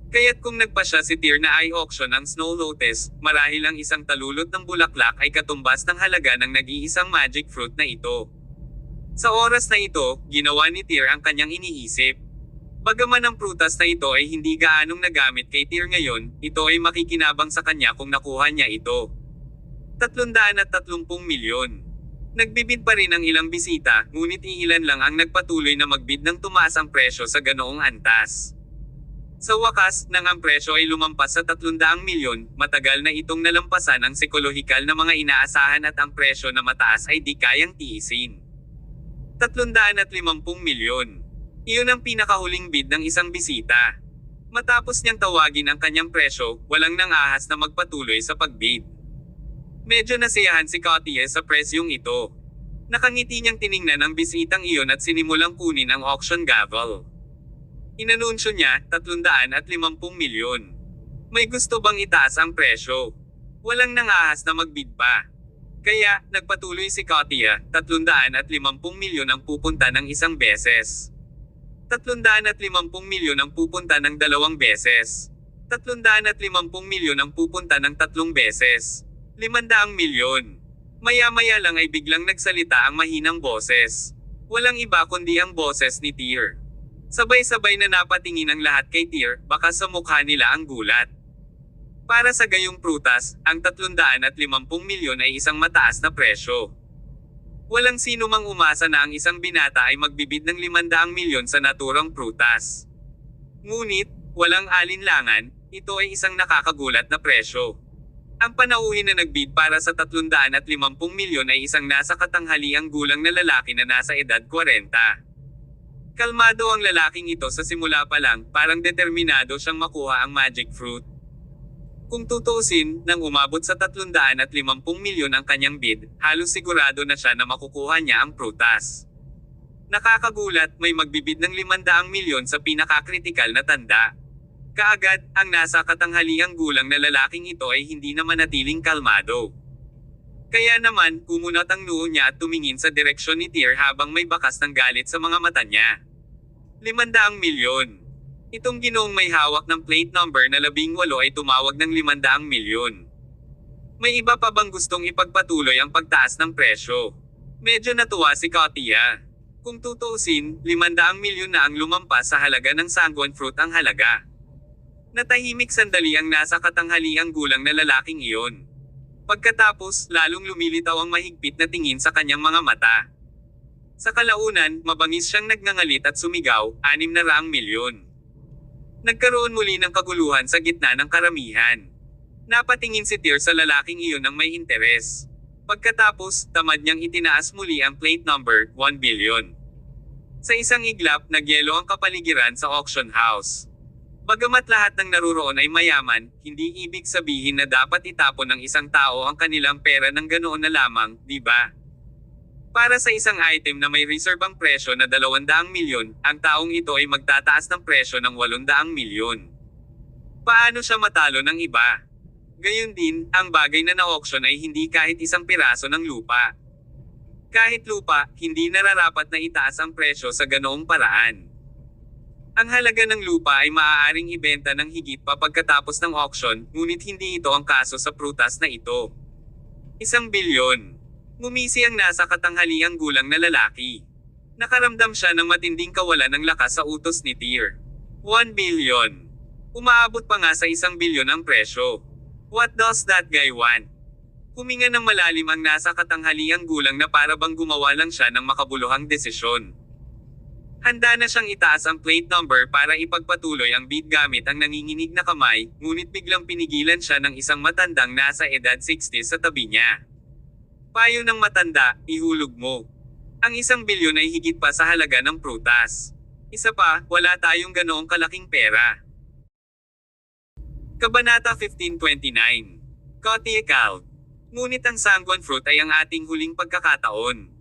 Kaya't kung nagpasya si Tyr na i-auction ang snow lotus, marahil ang isang talulot ng bulaklak ay katumbas ng halaga ng nag-iisang magic fruit na ito. Sa oras na ito, ginawa ni Tyr ang kanyang iniisip. Bagaman ang prutas na ito ay hindi gaanong nagamit kay Tyr ngayon, ito ay makikinabang sa kanya kung nakuha niya ito. 330 milyon. Nagbibid pa rin ang ilang bisita, ngunit iilan lang ang nagpatuloy na magbid ng tumaas ang presyo sa ganoong antas. Sa wakas, nang ang presyo ay lumampas sa 300 milyon, matagal na itong nalampasan ang psikolohikal na mga inaasahan at ang presyo na mataas ay di kayang tiisin. 350 milyon. Iyon ang pinakahuling bid ng isang bisita. Matapos niyang tawagin ang kanyang presyo, walang nang-ahas na magpatuloy sa pagbid. Medyo nasiyahan si Katia sa presyong ito. Nakangiti niyang tiningnan ang bisitang iyon at sinimulang kunin ang auction gavel. Inanunsyo niya, 350 milyon. May gusto bang itaas ang presyo? Walang nang-ahas na magbid pa. Kaya, nagpatuloy si Katia, 350 milyon ang pupunta ng isang beses. 350 milyon ang pupunta ng 2 beses. 350 milyon ang pupunta ng 3 beses. 500 milyon. Maya-maya lang ay biglang nagsalita ang mahinang boses. Walang iba kundi ang boses ni Tyr. Sabay-sabay na napatingin ang lahat kay Tyr, baka sa mukha nila ang gulat. Para sa gayong prutas, ang 350 milyon ay isang mataas na presyo. Walang sino mang umasa na ang isang binata ay magbibid ng 500 milyon sa naturang prutas. Ngunit, walang alinlangan, ito ay isang nakakagulat na presyo. Ang panauhin na nagbid para sa 350 milyon ay isang nasa katanghaliang gulang na lalaki na nasa edad 40. Kalmado ang lalaking ito sa simula pa lang, parang determinado siyang makuha ang magic fruit. Kung tutuusin, nang umabot sa 350 milyon ang kanyang bid, halos sigurado na siya na makukuha niya ang prutas. Nakakagulat, may magbibid ng 500 milyon sa pinakakritikal na tanda. Kaagad, ang nasa katanghaliang gulang na lalaking ito ay hindi na manatiling kalmado. Kaya naman, kumunot ang noo niya at tumingin sa direksyon ni Tyr habang may bakas ng galit sa mga mata niya. 500 milyon. Itong ginoong may hawak ng plate number na 18 ay tumawag ng 500 milyon. May iba pa bang gustong ipagpatuloy ang pagtaas ng presyo? Medyo natuwa si Katia. Kung tutuusin, 500 milyon na ang lumampas sa halaga ng sanguine fruit ang halaga. Natahimik sandali ang nasa katanghaliang gulang na lalaking iyon. Pagkatapos, lalong lumilitaw ang mahigpit na tingin sa kanyang mga mata. Sa kalaunan, mabangis siyang nagngangalit at sumigaw, 600 milyon. Nagkaroon muli ng kaguluhan sa gitna ng karamihan. Napatingin si Tyr sa lalaking iyon ng may interes. Pagkatapos, tamad niyang itinaas muli ang plate number, 1 billion. Sa isang iglap, nagyelo ang kapaligiran sa auction house. Bagamat lahat ng naruroon ay mayaman, hindi ibig sabihin na dapat itapon ng isang tao ang kanilang pera ng ganoon na lamang, di ba? Para sa isang item na may reserve ang presyo na 200 milyon, ang taong ito ay magtataas ng presyo ng 800 milyon. Paano siya matalo ng iba? Gayun din, ang bagay na na-auction ay hindi kahit isang piraso ng lupa. Kahit lupa, hindi nararapat na itaas ang presyo sa ganoong paraan. Ang halaga ng lupa ay maaaring ibenta ng higit pa pagkatapos ng auction, ngunit hindi ito ang kaso sa prutas na ito. 1 bilyon. Ngumisi ang nasa katanghaliang gulang na lalaki. Nakaramdam siya ng matinding kawalan ng lakas sa utos ni Tyr. 1 billion. Umaabot pa nga sa 1 bilyon ang presyo. What does that guy want? Huminga ng malalim ang nasa katanghaliang gulang na para bang gumawa lang siya ng makabuluhang desisyon. Handa na siyang itaas ang plate number para ipagpatuloy ang bid gamit ang nanginginig na kamay, ngunit biglang pinigilan siya ng isang matandang nasa edad 60 sa tabi niya. Payo ng matanda, ihulog mo. Ang 1 bilyon ay higit pa sa halaga ng prutas. Isa pa, wala tayong ganoong kalaking pera. Kabanata 1529. Katia Kald. Ngunit ang sanguine fruit ay ang ating huling pagkakataon.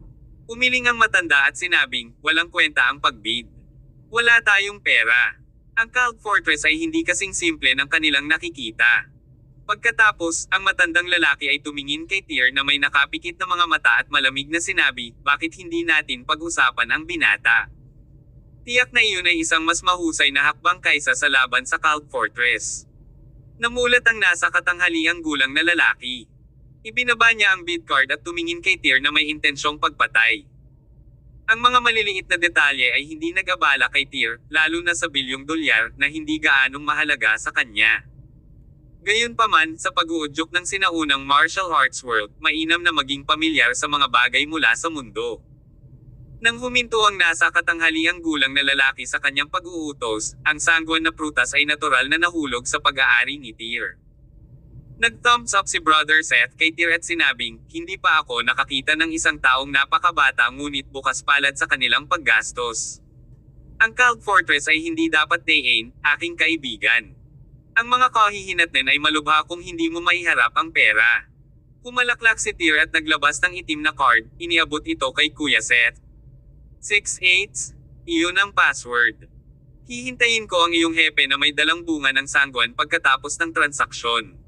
Umiling ang matanda at sinabing, walang kwenta ang pagbid. Wala tayong pera. Ang Kald Fortress ay hindi kasing simple ng kanilang nakikita. Pagkatapos, ang matandang lalaki ay tumingin kay Tyr na may nakapikit na mga mata at malamig na sinabi, bakit hindi natin pag-usapan ang binata? Tiyak na iyon ay isang mas mahusay na hakbang kaysa sa laban sa Kald Fortress. Namulat ang nasa katanghaliang gulang na lalaki. Ibinaba niya ang bid card at tumingin kay Tyr na may intensyong pagpatay. Ang mga maliliit na detalye ay hindi nag-abala kay Tyr, lalo na sa bilyong dolyar na hindi gaanong mahalaga sa kanya. Gayunpaman, sa pag-uudyok ng sinaunang martial arts world, mainam na maging pamilyar sa mga bagay mula sa mundo. Nang huminto ang nasa katanghaliang gulang na lalaki sa kanyang pag-uutos, ang sanguine na prutas ay natural na nahulog sa pag-aari ni Tyr. Nag-thumbs up si Brother Seth kay Tyr at sinabing, hindi pa ako nakakita ng isang taong napakabata ngunit bukas palad sa kanilang paggastos. Ang Kald Fortress ay hindi dapat dayin, aking kaibigan. Ang mga kahihinatnin ay malubha kung hindi mo maiharap ang pera. Pumalaklak si Tyr at naglabas ng itim na card, iniabot ito kay Kuya Seth. 6/8, iyon ang password. Hihintayin ko ang iyong hepe na may dalang bunga ng sanguine pagkatapos ng transaksyon.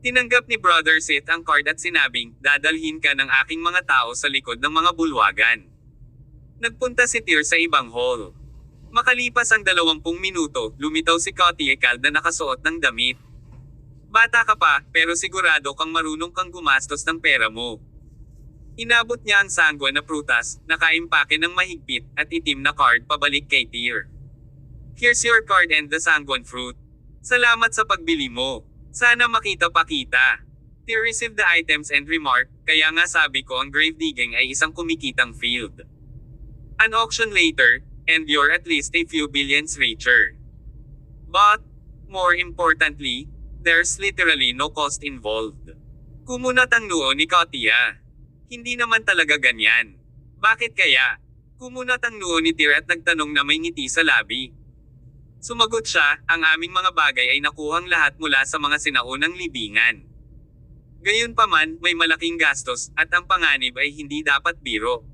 Tinanggap ni Brother Seth ang card at sinabing, dadalhin ka ng aking mga tao sa likod ng mga bulwagan. Nagpunta si Tyr sa ibang hall. Makalipas ang 20 minuto, lumitaw si Katia Kald na nakasuot ng damit. Bata ka pa, pero sigurado kang marunong kang gumastos ng pera mo. Inabot niya ang sanguine na prutas, nakaimpake ng mahigpit, at itim na card pabalik kay Tyr. Here's your card and the sanguine fruit. Salamat sa pagbili mo. Sana makita pa kita. Tyr received the items and remarked, kaya nga sabi ko ang grave digging ay isang kumikitang field. An auction later, and you're at least a few billions richer. But, more importantly, there's literally no cost involved. Kumunat ang noo ni Katia. Hindi naman talaga ganyan. Bakit kaya? Kumunat ang noo ni Tyr at nagtanong na may ngiti sa labi. Sumagot siya, ang aming mga bagay ay nakuhang lahat mula sa mga sinaunang libingan. Gayunpaman, may malaking gastos, at ang panganib ay hindi dapat biro.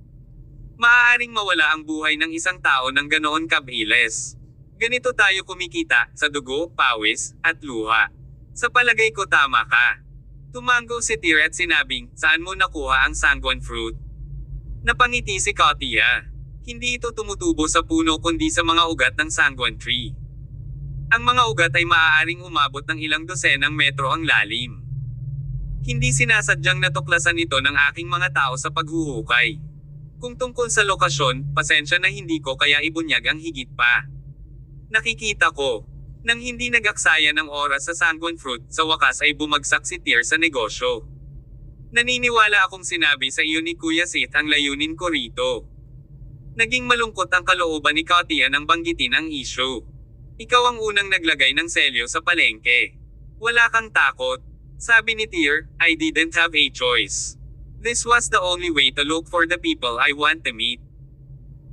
Maaaring mawala ang buhay ng isang tao ng ganoon kabilis. Ganito tayo kumikita, sa dugo, pawis, at luha. Sa palagay ko tama ka. Tumango si Tyr at sinabing, saan mo nakuha ang sanguine fruit? Napangiti si Katia. Hindi ito tumutubo sa puno kundi sa mga ugat ng sanguine tree. Ang mga ugat ay maaaring umabot ng ilang dosenang metro ang lalim. Hindi sinasadyang natuklasan ito ng aking mga tao sa paghuhukay. Kung tungkol sa lokasyon, pasensya na hindi ko kaya ibunyag ang higit pa. Nakikita ko. Nang hindi nag-aksaya ng oras sa Sanguine Fruit, sa wakas ay bumagsak si Tyr sa negosyo. Naniniwala akong sinabi sa iyo ni Kuya Sith ang layunin ko rito. Naging malungkot ang kalooban ni Katia nang banggitin ang issue. Ikaw ang unang naglagay ng selyo sa palengke. Wala kang takot. Sabi ni Tyr, I didn't have a choice. This was the only way to look for the people I want to meet.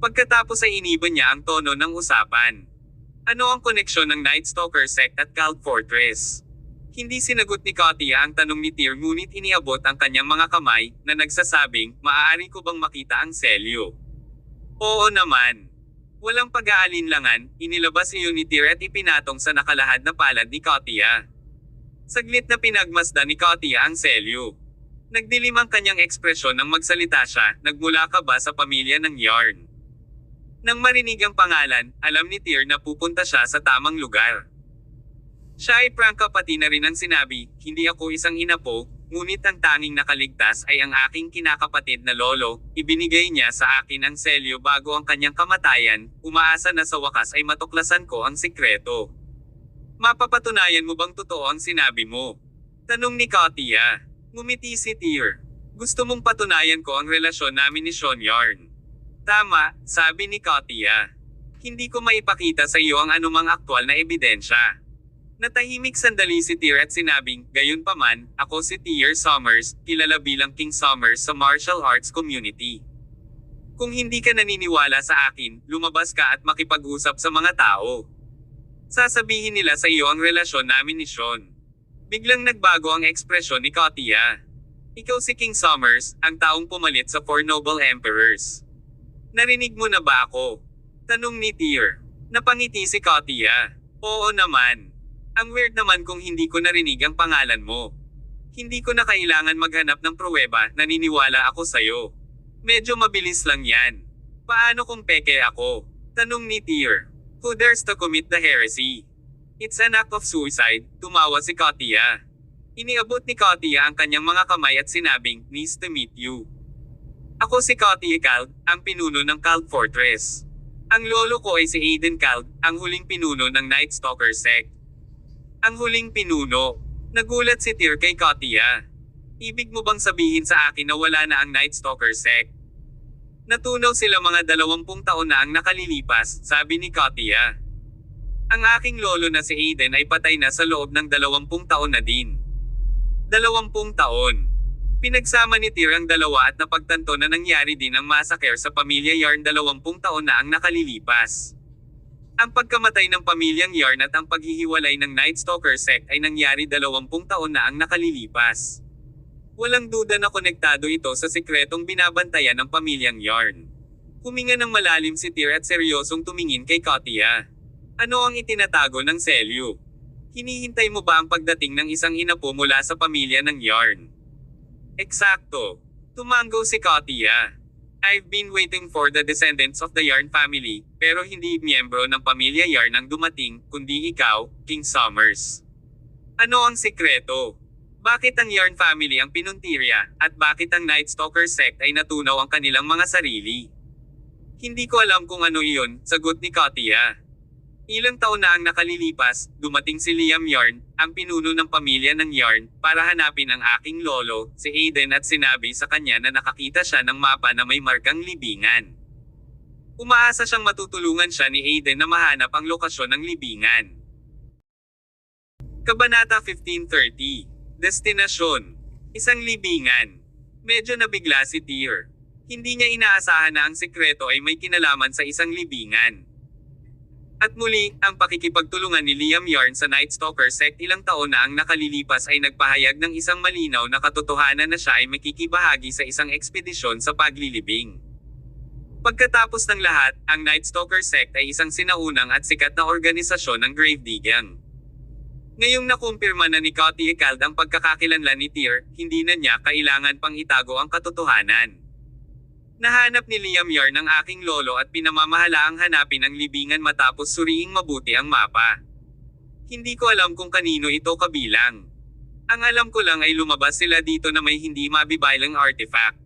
Pagkatapos ay iniba niya ang tono ng usapan. Ano ang koneksyon ng Night Stalker sect at Cloud Fortress? Hindi sinagot ni Katia ang tanong ni Tyr ngunit iniabot ang kanyang mga kamay na nagsasabing, maaari ko bang makita ang selyo? Oo naman. Walang pag-aalinlangan, inilabas iyon ni Tyr at ipinatong sa nakalahad na palad ni Katia. Saglit na pinagmasdan ni Katia ang selyo. Nagdilim ang kanyang ekspresyon nang magsalita siya, nagmula ka ba sa pamilya ng Yarn? Nang marinig ang pangalan, alam ni Tyr na pupunta siya sa tamang lugar. Siya ay prangka pati na rin ang sinabi, hindi ako isang inapo, ngunit ang tanging nakaligtas ay ang aking kinakapatid na lolo, ibinigay niya sa akin ang selyo bago ang kanyang kamatayan, umaasa na sa wakas ay matuklasan ko ang sikreto. Mapapatunayan mo bang totoo ang sinabi mo? Tanong ni Katia. Ngumiti si Tyr. Gusto mong patunayan ko ang relasyon namin ni Sean Yarn. Tama, sabi ni Katia. Hindi ko maipakita sa iyo ang anumang aktwal na ebidensya. Natahimik sandali si Tyr at sinabing, gayunpaman, ako si Tyr Summers, kilala bilang King Summers sa martial arts community. Kung hindi ka naniniwala sa akin, lumabas ka at makipag-usap sa mga tao. Sasabihin nila sa iyo ang relasyon namin ni Sean. Biglang nagbago ang ekspresyon ni Katia. Ikaw si King Summers, ang taong pumalit sa Four Noble Emperors. Narinig mo na ba ako? Tanong ni Tyr. Napangiti si Katia. Oo naman. Ang weird naman kung hindi ko narinig ang pangalan mo. Hindi ko na kailangan maghanap ng pruweba, naniniwala ako sa'yo. Medyo mabilis lang yan. Paano kung peke ako? Tanong ni Tyr. Who dares to commit the heresy? It's an act of suicide, tumawa si Katia. Iniabot ni Katia ang kanyang mga kamay at sinabing, nice to meet you. Ako si Katia Kald, ang pinuno ng Cloud Fortress. Ang lolo ko ay si Aiden Kald, ang huling pinuno ng Night Stalker sect. Ang huling pinuno. Nagulat si Tyr kay Katia. Ibig mo bang sabihin sa akin na wala na ang Night Stalker sect? Natunaw sila mga 20 taon na ang nakalilipas, sabi ni Katia. Ang aking lolo na si Aiden ay patay na sa loob ng 20 taon na din. 20 taon. Pinagsama ni Tyr ang dalawa at napagtanto na nangyari din ang massacre sa pamilya Yarn 20 taon na ang nakalilipas. Ang pagkamatay ng pamilyang Yarn at ang paghihiwalay ng Night Stalker sect ay nangyari 20 taon na ang nakalilipas. Walang duda na konektado ito sa sikretong binabantayan ng pamilyang Yarn. Huminga ng malalim si Tyr at seryosong tumingin kay Katia. Ano ang itinatago ng selyo? Hinihintay mo ba ang pagdating ng isang inapo mula sa pamilya ng Yarn? Eksakto. Tumango si Katia. I've been waiting for the descendants of the Yarn family, pero hindi miyembro ng pamilya Yarn ang dumating, kundi ikaw, King Summers. Ano ang sikreto? Bakit ang Yarn family ang pinuntirya, at bakit ang Night Stalker sect ay natunaw ang kanilang mga sarili? Hindi ko alam kung ano iyon, sagot ni Katia. Ilang taon na ang nakalilipas, dumating si Liam Yarn, ang pinuno ng pamilya ng Yarn, para hanapin ang aking lolo, si Aiden at sinabi sa kanya na nakakita siya ng mapa na may markang libingan. Umaasa siyang matutulungan siya ni Aiden na mahanap ang lokasyon ng libingan. Kabanata 1530. Destinasyon. Isang libingan. Medyo nabigla si Tyr. Hindi niya inaasahan na ang sikreto ay may kinalaman sa isang libingan. At muli, ang pakikipagtulungan ni Liam Yarn sa Night Stalker sect ilang taon na ang nakalilipas ay nagpahayag ng isang malinaw na katotohanan na siya ay makikibahagi sa isang ekspedisyon sa paglilibing. Pagkatapos ng lahat, ang Night Stalker sect ay isang sinaunang at sikat na organisasyon ng Gravedigging. Ngayong nakumpirma na ni Katia Kald ang pagkakakilanlan ni Tyr, hindi na niya kailangan pang itago ang katotohanan. Nahanap ni Liam Yarn ang aking lolo at pinamamahalaang hanapin ang libingan matapos suriing mabuti ang mapa. Hindi ko alam kung kanino ito kabilang. Ang alam ko lang ay lumabas sila dito na may hindi mabibaylang artifact.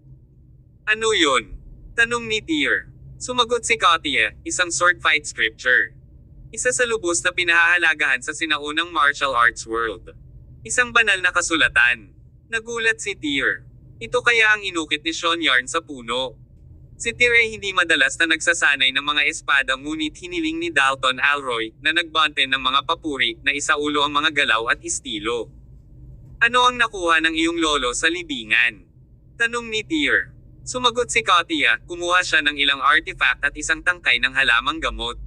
Ano yun? Tanong ni Tyr. Sumagot si Katia, isang sword fight scripture. Isa sa lubos na pinahahalagahan sa sinaunang martial arts world. Isang banal na kasulatan. Nagulat si Tyr. Ito kaya ang inukit ni Sean Yarn sa puno. Si Tyr ay hindi madalas na nagsasanay ng mga espada ngunit hiniling ni Dalton Alroy na nagbante ng mga papuri na isaulo ang mga galaw at estilo. Ano ang nakuha ng iyong lolo sa libingan? Tanong ni Tyr. Sumagot si Katia, kumuha siya ng ilang artifact at isang tangkay ng halamang gamot.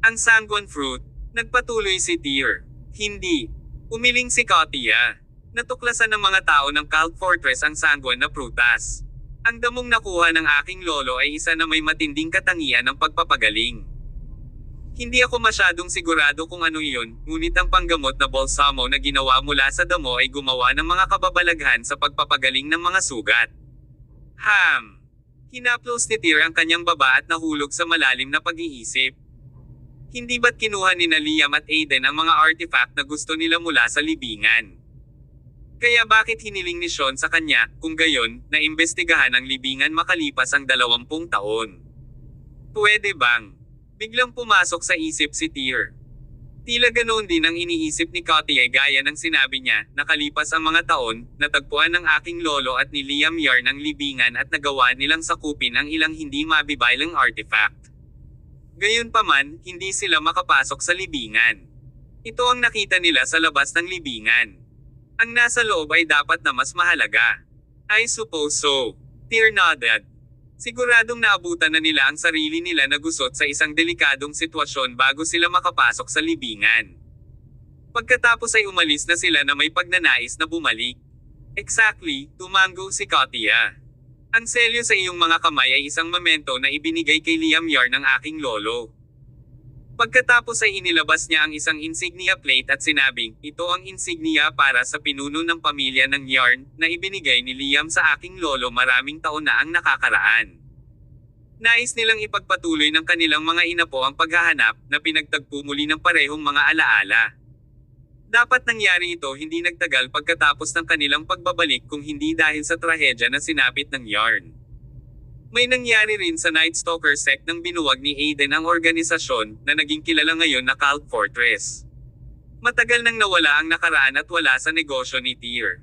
Ang sanguine fruit, nagpatuloy si Tyr. Hindi. Umiling si Katia. Natuklasan ng mga tao ng Cult Fortress ang sanguine na prutas. Ang damong nakuha ng aking lolo ay isa na may matinding katangian ng pagpapagaling. Hindi ako masyadong sigurado kung ano iyon, ngunit ang panggamot na balsamo na ginawa mula sa damo ay gumawa ng mga kababalaghan sa pagpapagaling ng mga sugat. Hinaplos ni Tyr ang kanyang baba at nahulog sa malalim na pag-iisip. Hindi ba't kinuha ni Liam at Aiden ang mga artifact na gusto nila mula sa libingan? Kaya bakit hiniling ni Sean sa kanya, kung gayon, na imbestigahan ang libingan makalipas ang 20 taon? Pwede bang? Biglang pumasok sa isip si Tyr. Tila ganoon din ang iniisip ni Katia gaya ng sinabi niya, nakalipas ang mga taon, natagpuan ng aking lolo at ni Liam Yarn ang libingan at nagawa nilang sakupin ang ilang hindi mabibaylang artifact. Gayunpaman, hindi sila makapasok sa libingan. Ito ang nakita nila sa labas ng libingan. Ang nasa loob ay dapat na mas mahalaga. I suppose so. Tyr nodded. Siguradong naabutan na nila ang sarili nila na gusot sa isang delikadong sitwasyon bago sila makapasok sa libingan. Pagkatapos ay umalis na sila na may pagnanais na bumalik. Exactly, tumango si Katia. Ang selyo sa iyong mga kamay ay isang memento na ibinigay kay Liam Yarn ng aking lolo. Pagkatapos ay inilabas niya ang isang insignia plate at sinabing, ito ang insignia para sa pinuno ng pamilya ng Yarn, na ibinigay ni Liam sa aking lolo maraming taon na ang nakakaraan. Nais nilang ipagpatuloy ng kanilang mga inapo ang paghahanap, na pinagtagpo muli ng parehong mga alaala. Dapat nangyari ito hindi nagtagal pagkatapos ng kanilang pagbabalik kung hindi dahil sa trahedya na sinapit ng Yarn. May nangyari rin sa Night Stalker sect nang binuwag ni Aiden ang organisasyon na naging kilala ngayon na Cult Fortress. Matagal nang nawala ang nakaraan at wala sa negosyo ni Tyr.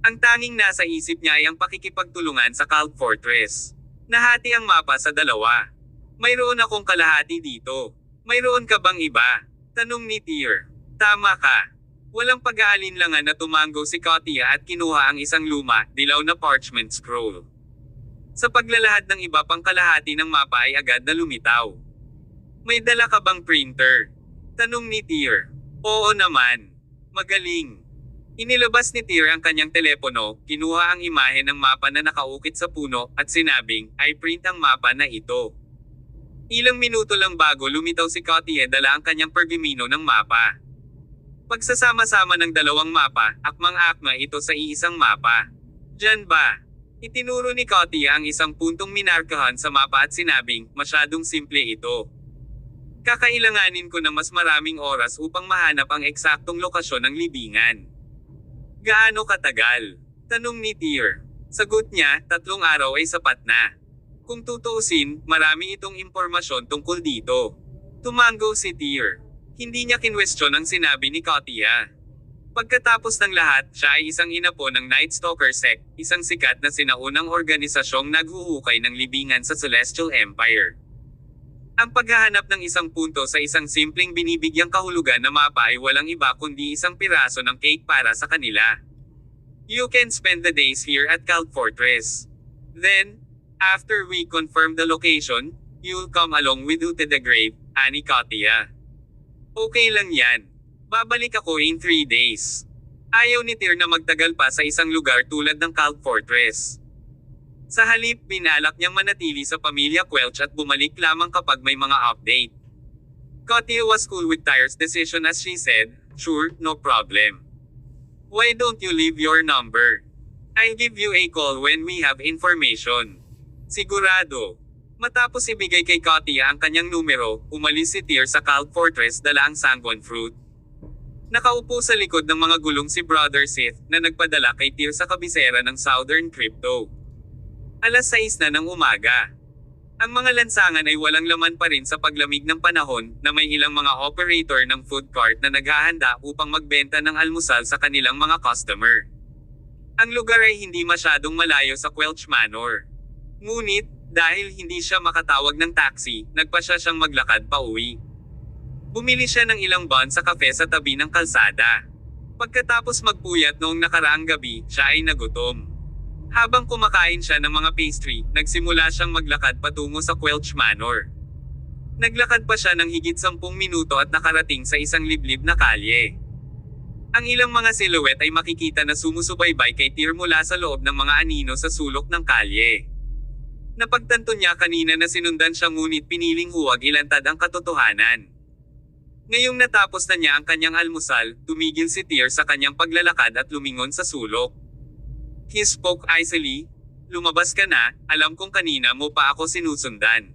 Ang tanging nasa isip niya ay ang pakikipagtulungan sa Cult Fortress. Nahati ang mapa sa dalawa. Mayroon akong kalahati dito. Mayroon ka bang iba? Tanong ni Tyr. Tama ka. Walang pag-aalinlangan na tumango si Katia at kinuha ang isang luma, dilaw na parchment scroll. Sa paglalahad ng iba pang kalahati ng mapa ay agad na lumitaw. May dala ka bang printer? Tanong ni Tyr. Oo naman. Magaling. Inilabas ni Tyr ang kanyang telepono, kinuha ang imahe ng mapa na nakaukit sa puno, at sinabing, I print ang mapa na ito. Ilang minuto lang bago lumitaw si Katia dala ang kanyang pergamino ng mapa. Pagsasama-sama ng dalawang mapa, akmang-akma ito sa iisang mapa. Diyan ba? Itinuro ni Katia ang isang puntong minarkahan sa mapa at sinabing, masyadong simple ito. Kakailanganin ko ng mas maraming oras upang mahanap ang eksaktong lokasyon ng libingan. Gaano katagal? Tanong ni Tyr. Sagot niya, 3 araw ay sapat na. Kung tutuusin, marami itong impormasyon tungkol dito. Tumango si Tyr. Hindi niya kinwestiyon ang sinabi ni Katia. Pagkatapos ng lahat, siya ay isang inapo ng Night Stalker sect, isang sikat na sinaunang organisasyong naghuhukay ng libingan sa Celestial Empire. Ang paghahanap ng isang punto sa isang simpleng binibigyang kahulugan na mapa ay walang iba kundi isang piraso ng cake para sa kanila. You can spend the days here at Cult Fortress. Then, after we confirm the location, you'll come along with you to the grave, ani Katia. Okay lang yan. Babalik ako in 3 days. Ayaw ni Tyr na magtagal pa sa isang lugar tulad ng Cult Fortress. Sa halip, binalak niyang manatili sa pamilya Quelch at bumalik lamang kapag may mga update. Katia was cool with Tyr's decision as she said, sure, no problem. Why don't you leave your number? I'll give you a call when we have information. Sigurado. Matapos ibigay kay Katia ang kanyang numero, umalis si Tyr sa Cult Fortress dala ang sanguine fruit. Nakaupo sa likod ng mga gulong si Brother Sith na nagpadala kay Tyr sa kabisera ng Southern Crypto. Alas 6 na ng umaga. Ang mga lansangan ay walang laman pa rin sa paglamig ng panahon na may ilang mga operator ng food cart na naghahanda upang magbenta ng almusal sa kanilang mga customer. Ang lugar ay hindi masyadong malayo sa Quelch Manor. Ngunit, dahil hindi siya makatawag ng taxi, nagpasya siyang maglakad pa uwi. Bumili siya ng ilang bun sa kafe sa tabi ng kalsada. Pagkatapos magpuyat noong nakaraang gabi, siya ay nagutom. Habang kumakain siya ng mga pastry, nagsimula siyang maglakad patungo sa Quelch Manor. Naglakad pa siya ng higit 10 minuto at nakarating sa isang liblib na kalye. Ang ilang mga silhouette ay makikita na sumusubaybay kay Tyr mula sa loob ng mga anino sa sulok ng kalye. Napagtanto niya kanina na sinundan siya ngunit piniling huwag ilantad ang katotohanan. Ngayong natapos na niya ang kanyang almusal, tumigil si Tyr sa kanyang paglalakad at lumingon sa sulok. He spoke icily, "Lumabas ka na, alam kong kanina mo pa ako sinusundan."